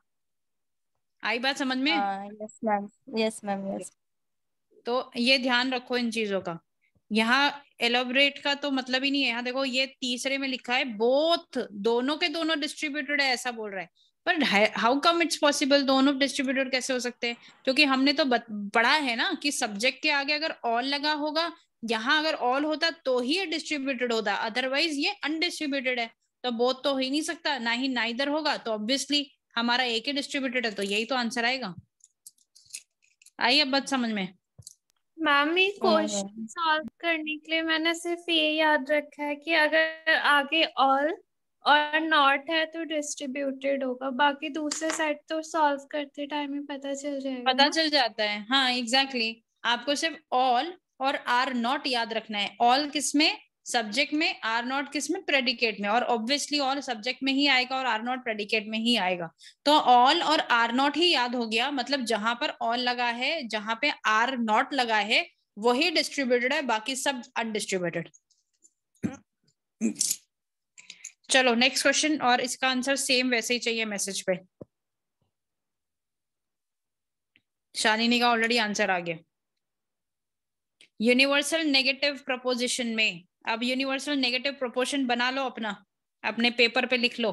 आई बात समझ में? Yes ma'am, yes ma'am, yes. तो ये ध्यान रखो इन चीजों का, यहाँ एलोबरेट का तो मतलब ही नहीं है। यहाँ देखो ये तीसरे में लिखा है बोथ, दोनों के दोनों डिस्ट्रीब्यूटेड है ऐसा बोल रहा है, पर हाउ कम इट्स पॉसिबल, दोनों डिस्ट्रीब्यूटेड कैसे हो सकते हैं? क्योंकि हमने तो पढ़ा है ना कि सब्जेक्ट के आगे अगर ऑल लगा होगा, यहाँ अगर ऑल होता तो ही ये डिस्ट्रीब्यूटेड होता, अदरवाइज ये अनडिस्ट्रीब्यूटेड है। तो बोथ तो हो ही नहीं सकता, ना ही नाइदर होगा, तो ऑब्वियसली हमारा एक ही डिस्ट्रीब्यूटेड है, तो यही तो आंसर आएगा। आई अब बात समझ में? मैम ये क्वेश्चन सॉल्व करने के लिए मैंने सिर्फ ये याद रखा है कि अगर आगे ऑल और नॉट है तो डिस्ट्रीब्यूटेड होगा, बाकी दूसरे साइड तो सॉल्व करते टाइम ही पता चल जाएगा पता ना? चल जाता है, हाँ एग्जैक्टली। आपको सिर्फ ऑल और आर नॉट याद रखना है। ऑल किसमें? सब्जेक्ट में, आर नॉट किसमें? प्रेडिकेट में। और ऑब्वियसली ऑल सब्जेक्ट में ही आएगा और आर नॉट प्रेडिकेट में ही आएगा। तो ऑल और आर नॉट ही याद हो गया, मतलब जहां पर ऑल लगा है, जहां पे आर नॉट लगा है, वही डिस्ट्रीब्यूटेड है, बाकी सब अनडिस्ट्रीब्यूटेड। चलो नेक्स्ट क्वेश्चन, और इसका आंसर सेम वैसे ही चाहिए मैसेज पे। शालिनी का ऑलरेडी आंसर आ गया। यूनिवर्सल नेगेटिव प्रपोजिशन में, अब यूनिवर्सल नेगेटिव प्रपोजिशन बना लो अपना, अपने पेपर पे लिख लो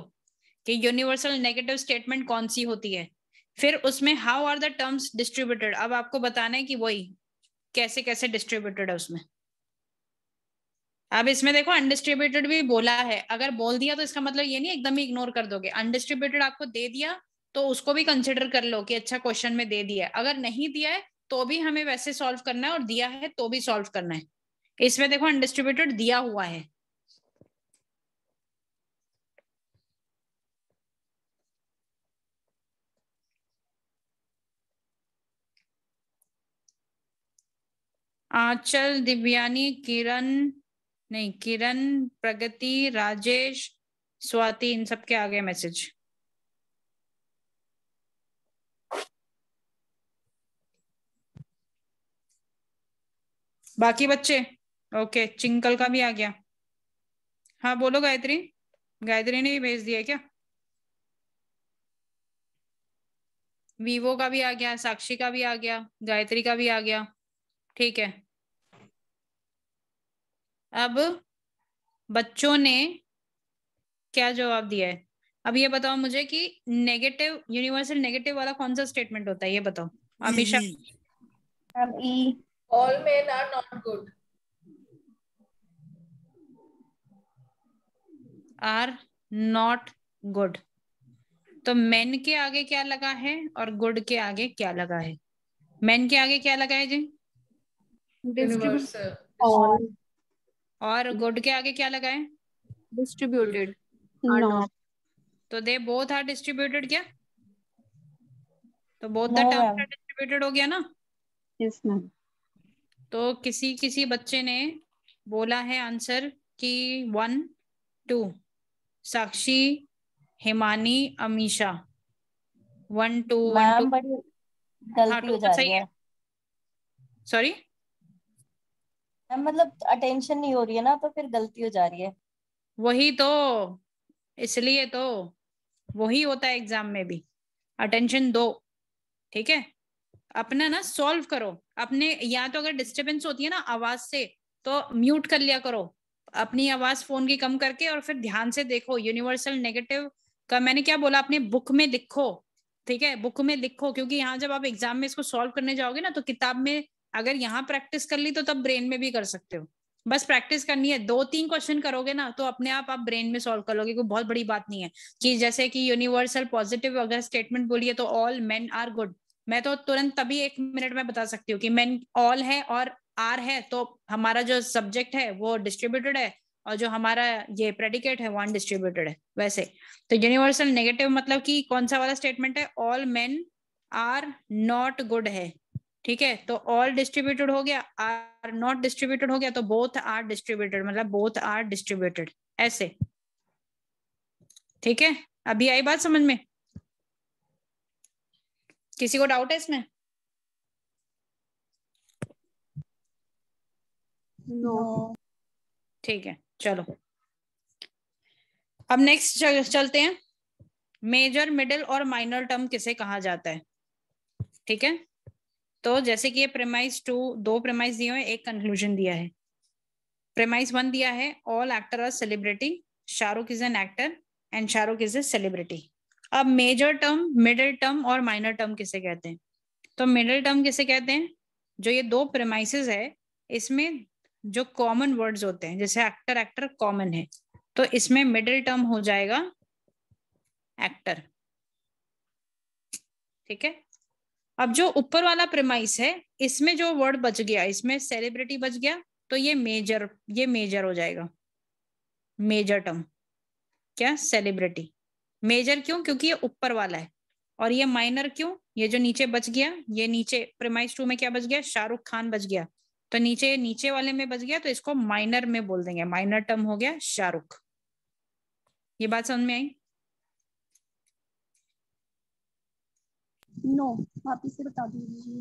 कि यूनिवर्सल नेगेटिव स्टेटमेंट कौन सी होती है, फिर उसमें how are the terms distributed. अब आपको बताना है कि वही कैसे कैसे डिस्ट्रीब्यूटेड है उसमें। अब इसमें देखो अनडिस्ट्रीब्यूटेड भी बोला है, अगर बोल दिया तो इसका मतलब ये नहीं एकदम ही इग्नोर कर दोगे। अनडिस्ट्रीब्यूटेड आपको दे दिया तो उसको भी कंसिडर कर लो कि अच्छा क्वेश्चन में दे दिया है, अगर नहीं दिया है तो भी हमें वैसे सॉल्व करना है, और दिया है तो भी सॉल्व करना है। इसमें देखो अनडिस्ट्रीब्यूटेड दिया हुआ है। आंचल, दिव्यानी, किरण, नहीं किरण, प्रगति, राजेश, स्वाति, इन सबके आ गए मैसेज। बाकी बच्चे ओके, चिंकल का भी आ गया। हाँ बोलो गायत्री, गायत्री ने भी भेज दिया क्या? वीवो का भी आ गया, साक्षी का भी आ गया, गायत्री का भी आ गया, ठीक है। अब बच्चों ने क्या जवाब दिया है? अब ये बताओ मुझे कि नेगेटिव, यूनिवर्सल नेगेटिव वाला कौन सा स्टेटमेंट होता है, ये बताओ Amisha. All men are not good. Are not good. तो मेन के आगे क्या लगा है और गुड के आगे क्या लगा है? मेन के आगे क्या लगा है जी? Universal. और गुड के आगे क्या लगा है? डिस्ट्रीब्यूटेड। नॉट। तो दे बोथ आर डिस्ट्रीब्यूटेड क्या? तो both the No, terms ma'am. Are distributed हो गया ना? Yes ma'am. तो किसी किसी बच्चे ने बोला है आंसर कि 1 2, साक्षी, हिमानी, अमीशा, 1 2 1 2। मैम बट हाँ गलती 2 हो तो जा सही रही है। है सॉरी, मैम, मतलब अटेंशन नहीं हो रही है ना, तो फिर गलती हो जा रही है। वही तो, इसलिए तो वही होता है एग्जाम में भी, अटेंशन दो, ठीक है। अपना ना सॉल्व करो अपने, या तो अगर डिस्टरबेंस होती है ना आवाज से तो म्यूट कर लिया करो अपनी आवाज फोन की कम करके, और फिर ध्यान से देखो यूनिवर्सल नेगेटिव का मैंने क्या बोला, अपने बुक में लिखो, ठीक है, बुक में लिखो, क्योंकि यहाँ जब आप एग्जाम में इसको सॉल्व करने जाओगे ना तो किताब में अगर यहाँ प्रैक्टिस कर ली तो तब ब्रेन में भी कर सकते हो। बस प्रैक्टिस करनी है, 2-3 क्वेश्चन करोगे ना तो अपने आप ब्रेन में सॉल्व कर लोगे, कोई बहुत बड़ी बात नहीं है। कि जैसे कि यूनिवर्सल पॉजिटिव अगर स्टेटमेंट बोलिए तो ऑल मेन आर गुड, मैं तो तुरंत तभी 1 मिनट में बता सकती हूँ कि मेन ऑल है और आर है, तो हमारा जो सब्जेक्ट है वो डिस्ट्रीब्यूटेड है, और जो हमारा ये प्रेडिकेट है वो अनडिस्ट्रीब्यूटेड है। वैसे तो यूनिवर्सल नेगेटिव मतलब कि कौन सा वाला स्टेटमेंट है? All men are not good है, ठीक है। तो ऑल डिस्ट्रीब्यूटेड हो गया, आर नॉट डिस्ट्रीब्यूटेड हो गया, तो बोथ आर डिस्ट्रीब्यूटेड, मतलब बोथ आर डिस्ट्रीब्यूटेड, ऐसे, ठीक है। अभी आई बात समझ में? किसी को डाउट है इसमें? नो। ठीक है चलो, अब नेक्स्ट चलते हैं। मेजर, मिडिल और माइनर टर्म किसे कहा जाता है? ठीक है, तो जैसे कि ये प्रेमाइज 2, 2 प्रेमाइज दिए हुए, एक कंक्लूजन दिया है। प्रेमाइज 1 दिया है all actor are celebrity, Shahrukh is an actor and Shahrukh is a celebrity. अब मेजर टर्म, मिडिल टर्म और माइनर टर्म किसे कहते हैं? तो मिडिल टर्म किसे कहते हैं? जो ये 2 प्रेमाइसेस है इसमें जो कॉमन वर्ड्स होते हैं, जैसे एक्टर एक्टर कॉमन है, तो इसमें मिडिल टर्म हो जाएगा एक्टर। ठीक है, अब जो ऊपर वाला प्रेमाइस है इसमें जो वर्ड बच गया, इसमें सेलिब्रिटी बच गया, तो ये मेजर हो जाएगा, मेजर टर्म। क्या? सेलिब्रिटी। मेजर क्यों? क्योंकि ये ऊपर वाला है। और ये माइनर क्यों? ये जो नीचे बच गया, ये नीचे प्रेमाइस 2 में क्या बच गया? शाहरुख खान बच गया। तो नीचे वाले में बच गया, तो इसको माइनर में बोल देंगे, माइनर टर्म हो गया शाहरुख। ये बात समझ में आई? नो, वापिस से बता दीजिए।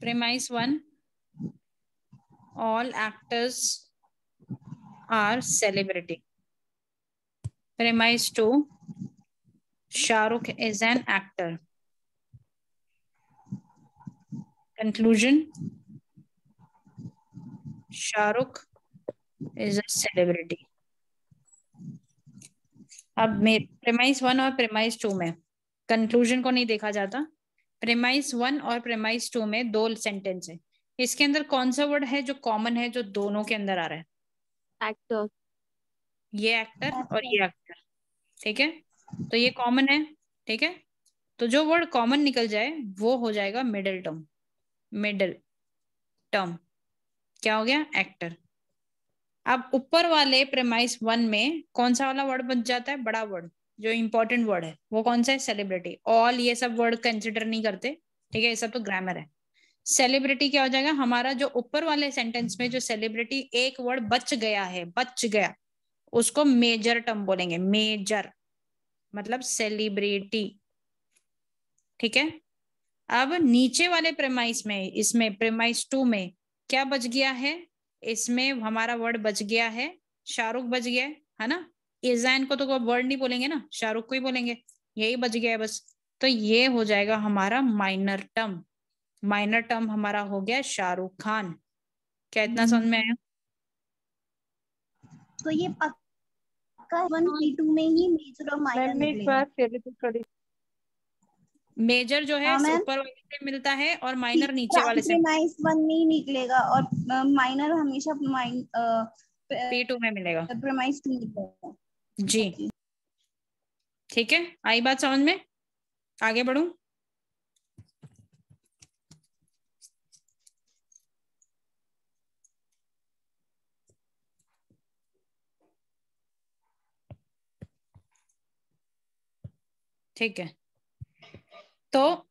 Premise 1, all actors are celebrity. Premise 2, Shah Rukh is an actor. Conclusion, Shah Rukh is a celebrity. अब प्रेमाइस 1 और प्रेमाइस 2 में कंक्लूजन को नहीं देखा जाता। प्रेमाइस 1 और प्रेमाइस 2 में 2 सेंटेंस है। इसके अंदर कौन सा वर्ड है जो कॉमन है, जो दोनों के अंदर आ रहा है? एक्टर। ये एक्टर और ये एक्टर। ठीक है, तो ये कॉमन है। ठीक है, तो जो वर्ड कॉमन निकल जाए वो हो जाएगा मिडिल टर्म। मिडिल टर्म क्या हो गया? एक्टर। अब ऊपर वाले प्रेमाइस 1 में कौन सा वाला वर्ड बच जाता है? बड़ा वर्ड जो इंपॉर्टेंट वर्ड है वो कौन सा है? सेलिब्रिटी। ऑल ये सब वर्ड कंसिडर नहीं करते। ठीक है, ये सब तो ग्रामर है। सेलिब्रिटी क्या हो जाएगा हमारा? जो ऊपर वाले सेंटेंस में जो सेलिब्रिटी एक वर्ड बच गया है, बच गया, उसको मेजर टर्म बोलेंगे। मेजर मतलब सेलिब्रिटी। ठीक है, अब नीचे वाले प्रेमाइस में, इसमें प्रेमाइस 2 में क्या बच गया है? इसमें हमारा वर्ड बच गया है शाहरुख बच गया है ना। इजैन को तो कोई वर्ड नहीं बोलेंगे ना, शाहरुख को ही बोलेंगे, यही बच गया है बस। तो ये हो जाएगा हमारा माइनर टर्म। माइनर टर्म हमारा हो गया शाहरुख खान। क्या इतना समझ में आया? तो ये पक्का 1 में ही मेजर और माइनर निकलेगा। मेजर जो है ऊपर वाले से मिलता है और माइनर नीचे वाले से। प्रेमाइस 1 में ही निकलेगा और माइनर हमेशा P2 में मिलेगा। प्रेमाइस 2 निकलेगा। जी ठीक है, आई बात समझ में? आगे बढ़ूं? ठीक है, तो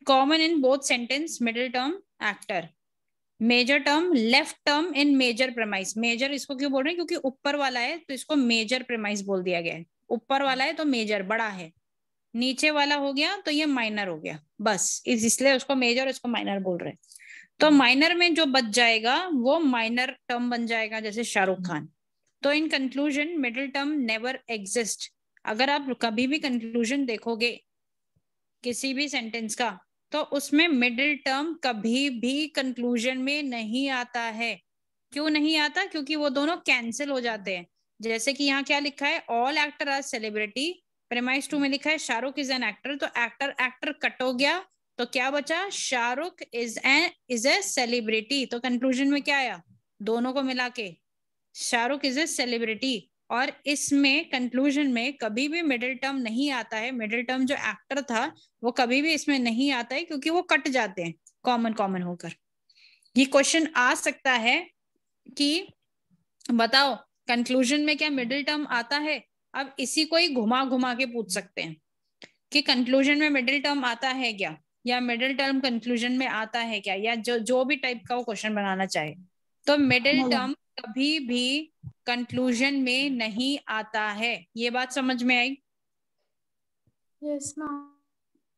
common in both sentence middle term actor, major term left term in major premise. Major इसको क्यों बोल रहे हैं? क्योंकि ऊपर वाला है तो इसको मेजर प्रेमाइस बोल दिया गया है। ऊपर वाला है तो मेजर बड़ा है, नीचे वाला हो गया तो ये माइनर हो गया, बस इसलिए उसको मेजर उसको माइनर बोल रहे हैं। तो माइनर में जो बच जाएगा वो माइनर टर्म बन जाएगा, जैसे शाहरुख खान। तो in conclusion middle term never exist. अगर आप कभी भी कंक्लूजन देखोगे किसी भी सेंटेंस का तो उसमें मिडिल टर्म कभी भी कंक्लूजन में नहीं आता है। क्यों नहीं आता? क्योंकि वो दोनों कैंसिल हो जाते हैं। जैसे कि यहाँ क्या लिखा है? All actor are celebrity. Premise 2 में लिखा है शाहरुख इज एन एक्टर, तो एक्टर एक्टर कट हो गया तो क्या बचा? Shahrukh is a celebrity. तो कंक्लूजन में क्या आया? दोनों को मिला के शाहरुख इज ए सेलिब्रिटी। और इसमें कंक्लूजन में कभी भी मिडिल टर्म नहीं आता है। मिडिल टर्म जो एक्टर था वो कभी भी इसमें नहीं आता है क्योंकि वो कट जाते हैं कॉमन होकर। ये क्वेश्चन आ सकता है कि बताओ कंक्लूजन में क्या मिडिल टर्म आता है? अब इसी को ही घुमा घुमा के पूछ सकते हैं कि कंक्लूजन में मिडिल टर्म आता है क्या, या मिडिल टर्म कंक्लूजन में आता है क्या, या जो भी टाइप का वो क्वेश्चन बनाना चाहे। तो मिडिल टर्म कभी भी कंक्लूजन में नहीं आता है। ये बात समझ में आई? Yes ma'am.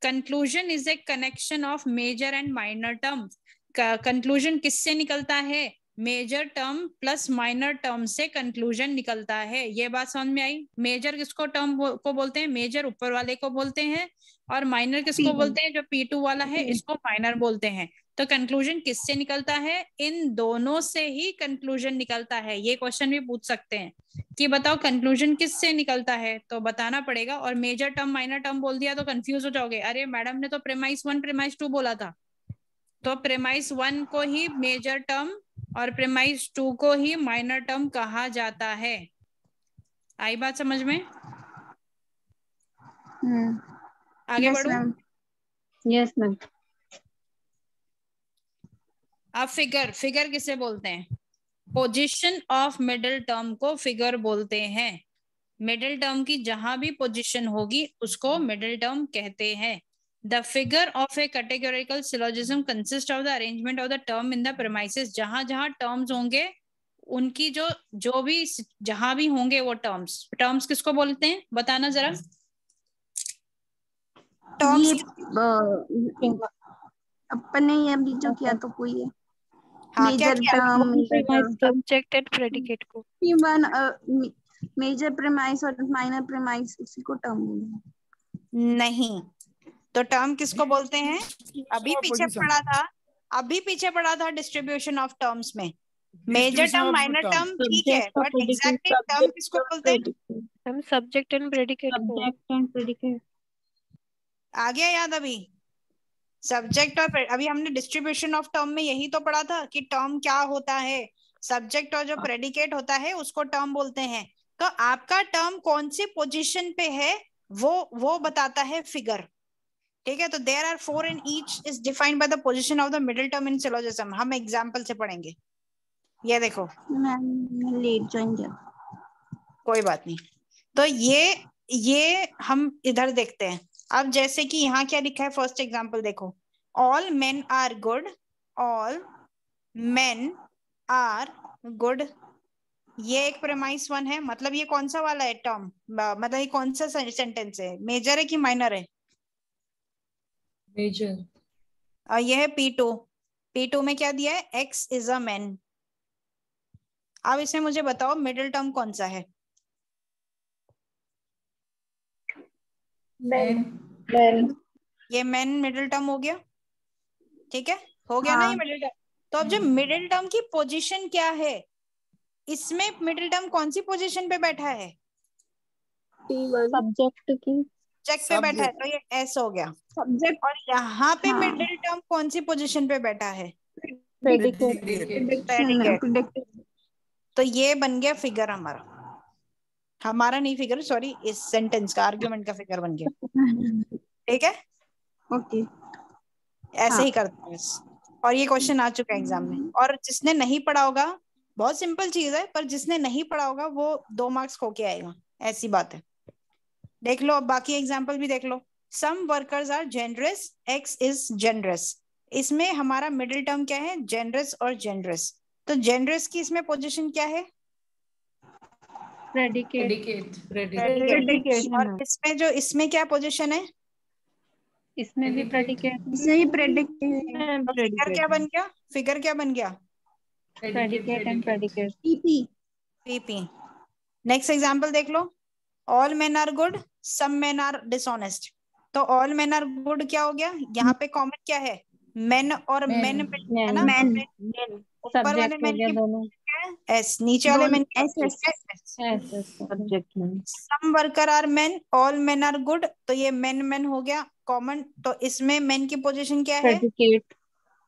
Conclusion is a connection of major and minor term. Conclusion किससे निकलता है? Major term plus minor term से कंक्लूजन निकलता है। ये बात समझ में आई? मेजर किसको टर्म को बोलते हैं? मेजर ऊपर वाले को बोलते हैं, और माइनर किसको बोलते हैं? जो P2 वाला है इसको माइनर बोलते हैं। तो कंक्लूजन किससे निकलता है? इन दोनों से ही कंक्लूजन निकलता है। ये क्वेश्चन भी पूछ सकते हैं कि बताओ कंक्लूजन किससे निकलता है, तो बताना पड़ेगा। और मेजर टर्म माइनर टर्म बोल दिया तो कंफ्यूज हो जाओगे, अरे मैडम ने तो प्रेमाइस 1 प्रेमाइस 2 बोला था। तो प्रेमाइस 1 को ही मेजर टर्म और प्रेमाइस 2 को ही माइनर टर्म कहा जाता है। आई बात समझ में? आगे बढ़ो। Yes ma'am. अब फिगर किसे बोलते हैं? पोजीशन ऑफ मिडिल टर्म को फिगर बोलते हैं। मिडिल टर्म की जहां भी पोजीशन होगी उसको मिडिल टर्म कहते हैं। The figure of a categorical syllogism consists of the arrangement of the term in the premises। जहां जहां टर्म्स होंगे उनकी जो भी जहां भी होंगे वो टर्म्स किसको बोलते हैं? बताना जरा। ये अपन ने ये अभी जो किया तो कोई है। हाँ, major term, subject and predicate को मेजर प्रीमाइस और माइनर प्रीमाइस उसी को टर्म बोलते हैं। नहीं, तो टर्म किसको बोलते हैं? अभी पीछे पढ़ा था डिस्ट्रीब्यूशन ऑफ टर्म्स में। मेजर टर्म माइनर टर्म ठीक है, बट एग्जैक्टली टर्म किसको बोलते हैं? हम सब्जेक्ट एंड प्रेडिकेट आ गया याद? अभी सब्जेक्ट और अभी हमने डिस्ट्रीब्यूशन ऑफ टर्म में यही तो पढ़ा था कि टर्म क्या होता है। सब्जेक्ट और जो प्रेडिकेट होता है उसको टर्म बोलते हैं। तो आपका टर्म कौन सी पोजीशन पे है वो बताता है फिगर। ठीक है, तो there are 4 and each is defined by the position of the middle term in syllogism। हम एग्जाम्पल से पढ़ेंगे। ये देखो, मैं लेट ज्वाइन किया। कोई बात नहीं। तो ये हम इधर देखते हैं। अब जैसे कि यहाँ क्या लिखा है, फर्स्ट एग्जाम्पल देखो, all men are good, all men are good. ये एक प्रेमाइस 1 है। मतलब ये कौन सा वाला है टर्म? मतलब ये कौन सा सेंटेंस है? मेजर है कि माइनर है? मेजर। और यह है P2 में क्या दिया है? X is a man। अब इसमें मुझे बताओ मिडिल टर्म कौन सा है? ये मैन मिडिल टर्म हो गया। ठीक है, हो गया ना ये मिडिल टर्म। तो अब जो मिडिल टर्म की पोजीशन क्या है, इसमें मिडिल टर्म कौन सी पोजीशन पे बैठा है? सब्जेक्ट की सब्जेक्ट पे बैठा है, तो ये S हो गया सब्जेक्ट। और यहाँ पे मिडिल टर्म कौन सी पोजीशन पे बैठा है? प्रेडिकेट। तो ये बन गया फिगर हमारा नहीं फिगर, सॉरी, इस सेंटेंस का आर्गुमेंट का फिगर बन गया। ठीक है, ओके, ऐसे ही करते हैं। और ये क्वेश्चन आ चुका है एग्जाम में। और जिसने नहीं पढ़ा होगा, बहुत सिंपल चीज है, पर जिसने नहीं पढ़ा होगा वो 2 मार्क्स खो के आएगा, ऐसी बात है। देख लो, अब बाकी एग्जाम्पल भी देख लो। Some workers are generous, X is generous. इसमें हमारा मिडिल टर्म क्या है? जेनरस और जेनरस। तो जेनरस की इसमें पोजीशन क्या है? प्रेडिकेट। और इसमें क्या पोजीशन है? इसमें भी प्रेडिकेट। फिगर क्या बन गया? फिगर क्या बन गया? Predicate and predicate. PP. Next example देख लो। All men are good, some men are dishonest. तो ऑल मेन आर गुड क्या हो गया? यहाँ पे कॉमन क्या है? मेन और मेन है ना? ऊपर वाले मेन की एस, नीचे वाले मेन की सब्जेक्ट में। Some worker are men, all men are good. तो ये मेन हो गया कॉमन। तो इसमें मेन की पोजीशन क्या है? प्रेडिकेट।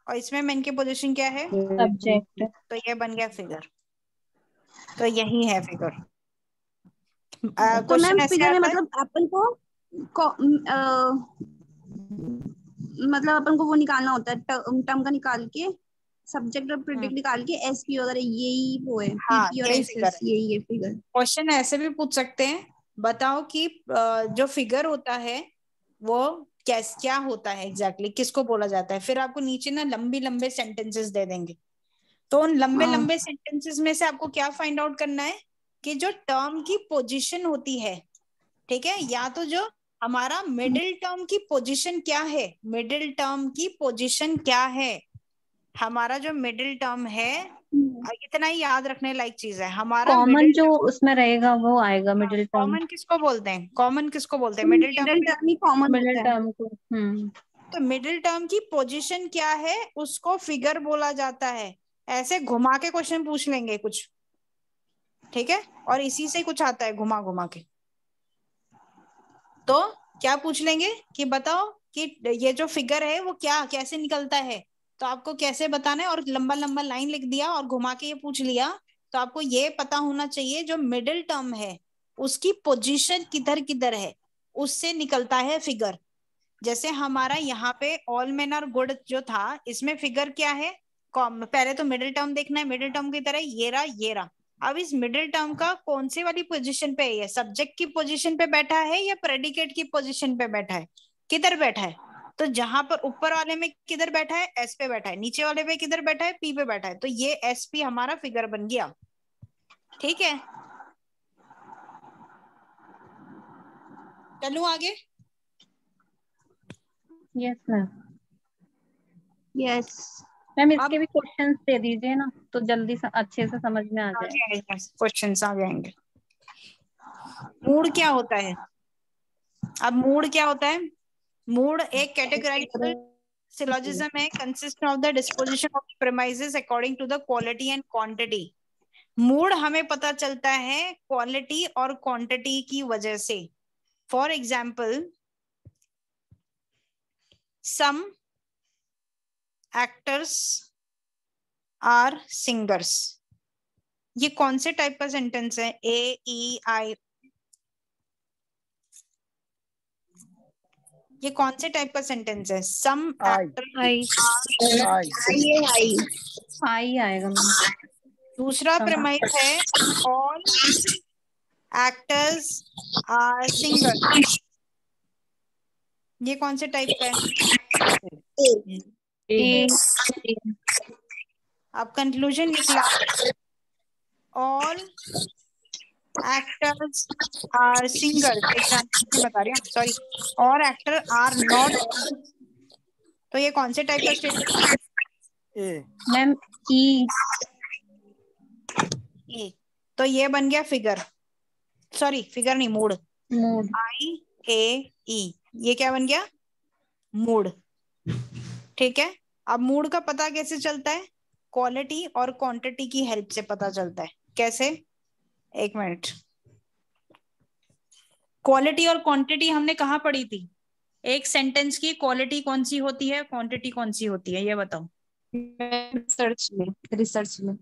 और इसमें मेन की पोजीशन क्या है? सब्जेक्ट। तो ये बन गया फिगर। तो यही है फिगर। तो मैम फिगर में मतलब अपन को वो निकालना होता है, टर्म का निकाल के, सब्जेक्ट और प्रेडिकेट निकाल के, एसपी वगैरह, यही वो है। पीपी और एसएस, यही है फिगर। क्वेश्चन ऐसे भी पूछ सकते हैं, बताओ कि जो फिगर होता है वो क्या होता है एग्जैक्टली, किसको बोला जाता है। फिर आपको नीचे ना लंबे सेंटेंसेस दे देंगे। तो उन लंबे सेंटेंसेस में से आपको क्या फाइंड आउट करना है कि जो टर्म की पोजीशन होती है, ठीक है, या तो जो हमारा मिडिल टर्म की पोजीशन क्या है, मिडिल टर्म की पोजीशन क्या है। हमारा जो मिडिल टर्म है इतना ही याद रखने लायक चीज है। हमारा कॉमन जो उसमें रहेगा वो आएगा मिडिल टर्म। कॉमन किसको बोलते हैं? कॉमन किसको बोलते हैं? मिडिल टर्म ही कॉमन मिडिल टर्म को। तो मिडिल टर्म की पोजीशन क्या है उसको फिगर बोला जाता है। ऐसे घुमा के क्वेश्चन पूछ लेंगे कुछ, ठीक है, और इसी से कुछ आता है घुमा घुमा के। तो क्या पूछ लेंगे कि बताओ कि ये जो फिगर है वो क्या कैसे निकलता है, तो आपको कैसे बताना है, और लंबा लंबा लाइन लिख दिया और घुमा के ये पूछ लिया। तो आपको ये पता होना चाहिए जो मिडिल टर्म है उसकी पोजीशन किधर किधर है, उससे निकलता है फिगर। जैसे हमारा यहाँ पे ऑल मेन आर गुड जो था, इसमें फिगर क्या है? पहले तो मिडिल टर्म देखना है, मिडिल टर्म की तरह ये रहा। अब इस मिडिल टर्म का कौन से वाली पोजीशन पे है? सब्जेक्ट की पोजीशन पे बैठा है या प्रेडिकेट की पोजीशन पे बैठा है? किधर बैठा है? तो जहां पर ऊपर वाले में किधर बैठा है? एस पे बैठा है। नीचे वाले पे किधर बैठा है? पी पे बैठा है। तो ये एस पी हमारा फिगर बन गया, ठीक है। चलूं आगे? Yes ma'am. यस मैम इसके भी क्वेश्चंस दे दीजिए ना, तो जल्दी अच्छे से समझ में आ जाए। क्वेश्चंस आ जाएंगे। मूड क्या होता है? अब मूड क्या होता है? मूड एक कैटेगराइजल सिलोजिज्म है, consist of the disposition of premises according to the quality and quantity. Mood हमें पता चलता है क्वालिटी और क्वांटिटी की वजह से। For example, some actors are singers. ये कौन से टाइप का सेंटेंस है? ए ई आई, ये कौन से टाइप का सेंटेंस है? सम एक्टर आई आएगा मैम। दूसरा प्रीमाइस है ऑल एक्टर्स आर सिंगर्स। ये कौन से टाइप का है? अब कंक्लूजन निकला, all actors are singers. Example बता रही हूँ, सॉरी, और एक्टर आर नॉट। तो ये कौन से टाइप का स्टेटमेंट? मैम ई। तो ये बन गया फिगर, सॉरी फिगर नहीं, मूड। आई ए ई, ये क्या बन गया? मूड, ठीक है। अब मूड का पता कैसे चलता है? क्वालिटी और क्वांटिटी की हेल्प से पता चलता है। कैसे? एक मिनट। क्वालिटी और क्वांटिटी हमने कहाँ पढ़ी थी? एक सेंटेंस की क्वालिटी कौन सी होती है, क्वांटिटी कौन सी होती है, ये बताओ। रिसर्च में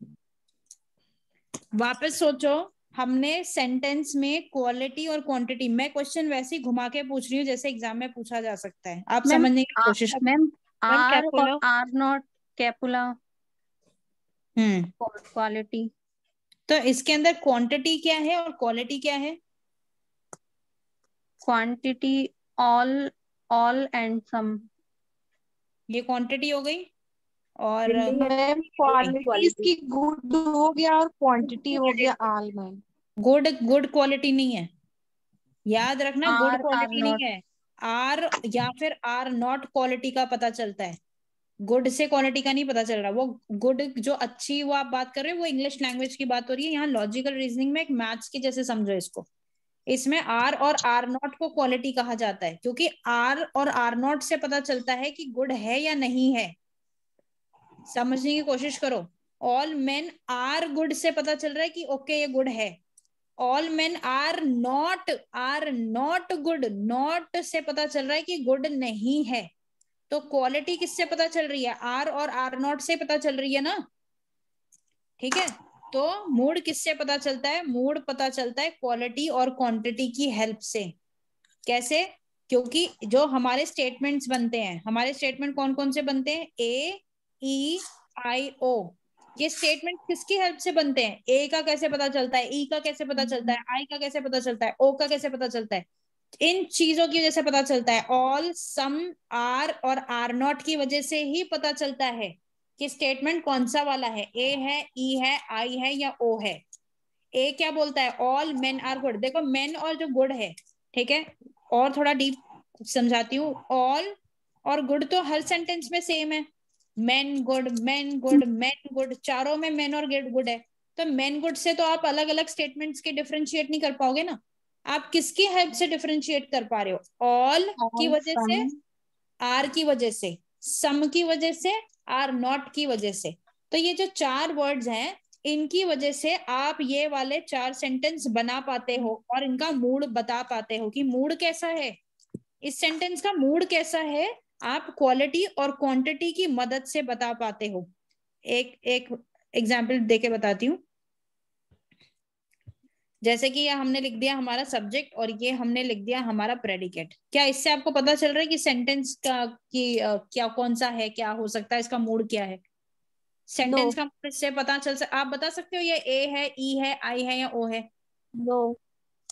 वापस सोचो, हमने सेंटेंस में क्वालिटी और क्वांटिटी, मैं क्वेश्चन वैसे ही घुमा के पूछ रही हूँ जैसे एग्जाम में पूछा जा सकता है, आप समझने की कोशिश। मैम आर और आर नॉट कैपुला क्वालिटी। तो इसके अंदर क्वांटिटी क्या है और क्वालिटी क्या है? Quantity all, all and some. ये क्वांटिटी हो गई, और मैम क्वालिटी इसकी गुड हो गया और क्वांटिटी हो गया all. Ma'am good, good quality नहीं है, याद रखना, गुड क्वालिटी नहीं है। आर या फिर आर नॉट क्वालिटी का पता चलता है, गुड से क्वालिटी का नहीं पता चल रहा। वो गुड जो अच्छी वो आप बात कर रहे हो वो इंग्लिश लैंग्वेज की बात हो रही है। यहाँ लॉजिकल रीजनिंग में एक मैथ्स की जैसे समझो इसको। इसमें आर और आर नॉट को क्वालिटी कहा जाता है, क्योंकि आर और आर नॉट से पता चलता है कि गुड है या नहीं है। समझने की कोशिश करो। ऑल मेन आर गुड से पता चल रहा है कि ओके ये गुड है। All men are not good, not से पता चल रहा है कि गुड नहीं है। तो क्वालिटी किससे पता चल रही है? आर और आर नॉट से पता चल रही है ना, ठीक है। तो मूड किससे पता चलता है? मूड पता चलता है क्वालिटी और क्वांटिटी की हेल्प से। कैसे? क्योंकि जो हमारे स्टेटमेंट्स बनते हैं, हमारे स्टेटमेंट कौन कौन से बनते हैं? ए ई आई ओ। ये स्टेटमेंट किसकी हेल्प से बनते हैं? ए का कैसे पता चलता है, ई का कैसे पता चलता है, आई का कैसे पता चलता है, ओ का कैसे पता चलता है? इन चीजों की वजह से पता चलता है। ऑल, सम, आर और आर नॉट की वजह से ही पता चलता है कि स्टेटमेंट कौन सा वाला है, ए है, ई है, आई है या ओ है। ए क्या बोलता है? All men are good. देखो मेन और जो गुड है, ठीक है, और थोड़ा डीप समझाती हूँ। ऑल और गुड तो हर सेंटेंस में सेम है, main good, main good, main good, चारों में मेन और गेट गुड है, तो मेन गुड से तो आप अलग अलग स्टेटमेंट्स के डिफरेंशिएट नहीं कर पाओगे ना। आप किसकी हेल्प से डिफरेंशिएट कर पा रहे हो? ऑल की वजह से, आर की वजह से, सम की वजह से, आर नॉट की वजह से। तो ये जो चार वर्ड्स हैं इनकी वजह से आप ये वाले चार सेंटेंस बना पाते हो और इनका मूड बता पाते हो कि मूड कैसा है, इस सेंटेंस का मूड कैसा है, आप क्वालिटी और क्वांटिटी की मदद से बता पाते हो। एक एग्जाम्पल देके बताती हूँ। जैसे कि ये हमने लिख दिया हमारा सब्जेक्ट और ये हमने लिख दिया हमारा प्रेडिकेट। क्या इससे आपको पता चल रहा है कि सेंटेंस का क्या कौन सा है, क्या हो सकता है, इसका मूड क्या है? सेंटेंस का मूड इससे पता चल सकता, आप बता सकते हो ये ए है, ई है, आई है या ओ है?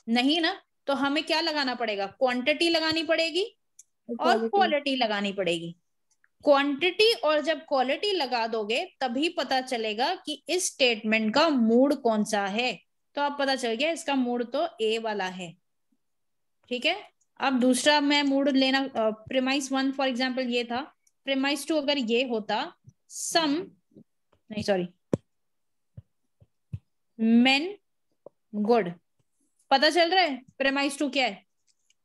नहीं ना। तो हमें क्या लगाना पड़ेगा? क्वांटिटी लगानी पड़ेगी और क्वालिटी लगानी पड़ेगी। क्वांटिटी और जब क्वालिटी लगा दोगे तभी पता चलेगा कि इस स्टेटमेंट का मूड कौन सा है। तो अब पता चल गया इसका मूड तो ए वाला है। ठीक है, अब दूसरा मैं मूड लेना, प्रीमाइस 1 फॉर एग्जांपल ये था। प्रीमाइस 2 अगर ये होता सम, नहीं सॉरी, मेन गुड, पता चल रहा है प्रीमाइस 2 क्या है?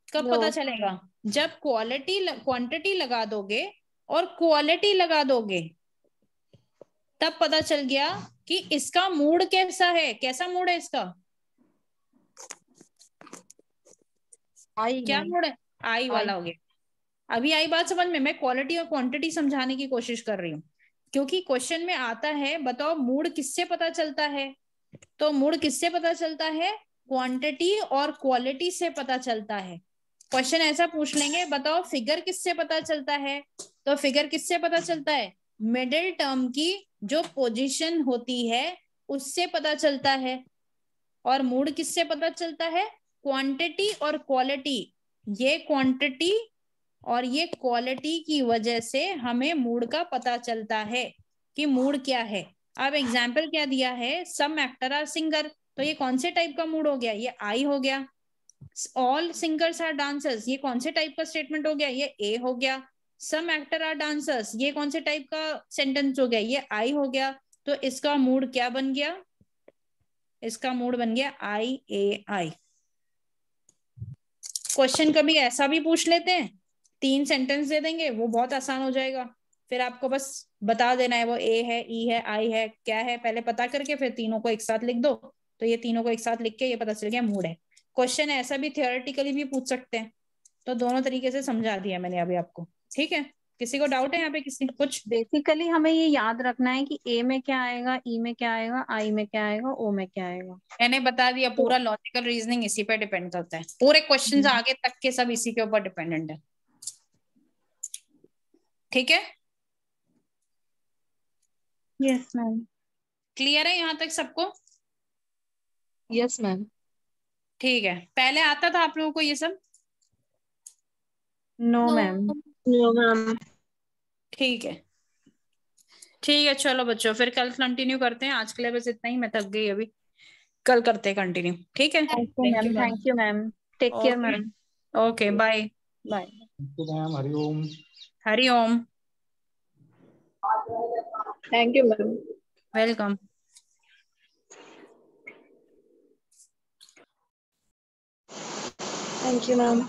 कब पता चलेगा? जब क्वांटिटी लगा दोगे और क्वालिटी लगा दोगे तब पता चल गया कि इसका मूड कैसा है। कैसा मूड है इसका? क्या मूड है? आई वाला हो गया। अभी आई बात समझ में? मैं क्वालिटी और क्वांटिटी समझाने की कोशिश कर रही हूँ, क्योंकि क्वेश्चन में आता है बताओ मूड किससे पता चलता है। तो मूड किससे पता चलता है? क्वांटिटी और क्वालिटी से पता चलता है। क्वेश्चन ऐसा पूछ लेंगे बताओ फिगर किससे पता चलता है, तो फिगर किससे पता चलता है? मिडिल टर्म की जो पोजीशन होती है उससे पता चलता है। और मूड किससे पता चलता है? क्वांटिटी और क्वालिटी, ये क्वांटिटी और ये क्वालिटी की वजह से हमें मूड का पता चलता है कि मूड क्या है। अब एग्जाम्पल क्या दिया है? सम एक्टर आर सिंगर, तो ये कौन से टाइप का मूड हो गया? ये आई हो गया। ऑल सिंगर्स आर डांसर्स, ये कौन से टाइप का स्टेटमेंट हो गया? ये ए हो गया। सम एक्टर आर डांसर्स, ये कौन से टाइप का सेंटेंस हो गया? ये आई हो गया। तो इसका मूड क्या बन गया? इसका मूड बन गया आई ए आई। क्वेश्चन कभी ऐसा भी पूछ लेते हैं, 3 सेंटेंस दे देंगे, वो बहुत आसान हो जाएगा। फिर आपको बस बता देना है वो ए है, ई है, आई है, क्या है, पहले पता करके फिर तीनों को एक साथ लिख दो। तो ये तीनों को एक साथ लिख के ये पता चल गया मूड है। क्वेश्चन ऐसा भी थियोरेटिकली भी पूछ सकते हैं। तो दोनों तरीके से समझा दिया मैंने अभी आपको। ठीक है, किसी को डाउट है यहाँ पे? किसी कुछ? बेसिकली हमें ये याद रखना है कि ए में क्या आएगा, ई में क्या आएगा, आई में क्या आएगा, ओ में क्या आएगा। मैंने बता दिया, पूरा लॉजिकल रीजनिंग इसी पे डिपेंड करता है। पूरे क्वेश्चंस आगे तक के सब इसी के ऊपर डिपेंडेंट है। ठीक है, यस मैम। क्लियर है यहाँ तक सबको? Yes ma'am. ठीक है, पहले आता था आप लोगों को ये सब? No ma'am. No ma'am. ठीक है, ठीक है, चलो बच्चों फिर कल कंटिन्यू करते हैं। आज के लिए बस इतना ही, मैं थक गई अभी। कल करते हैं कंटिन्यू। ठीक है, thank you ma'am. Take care ma'am. Okay, bye bye. Hariom. Hariom. Thank you ma'am. Welcome. Thank you ma'am.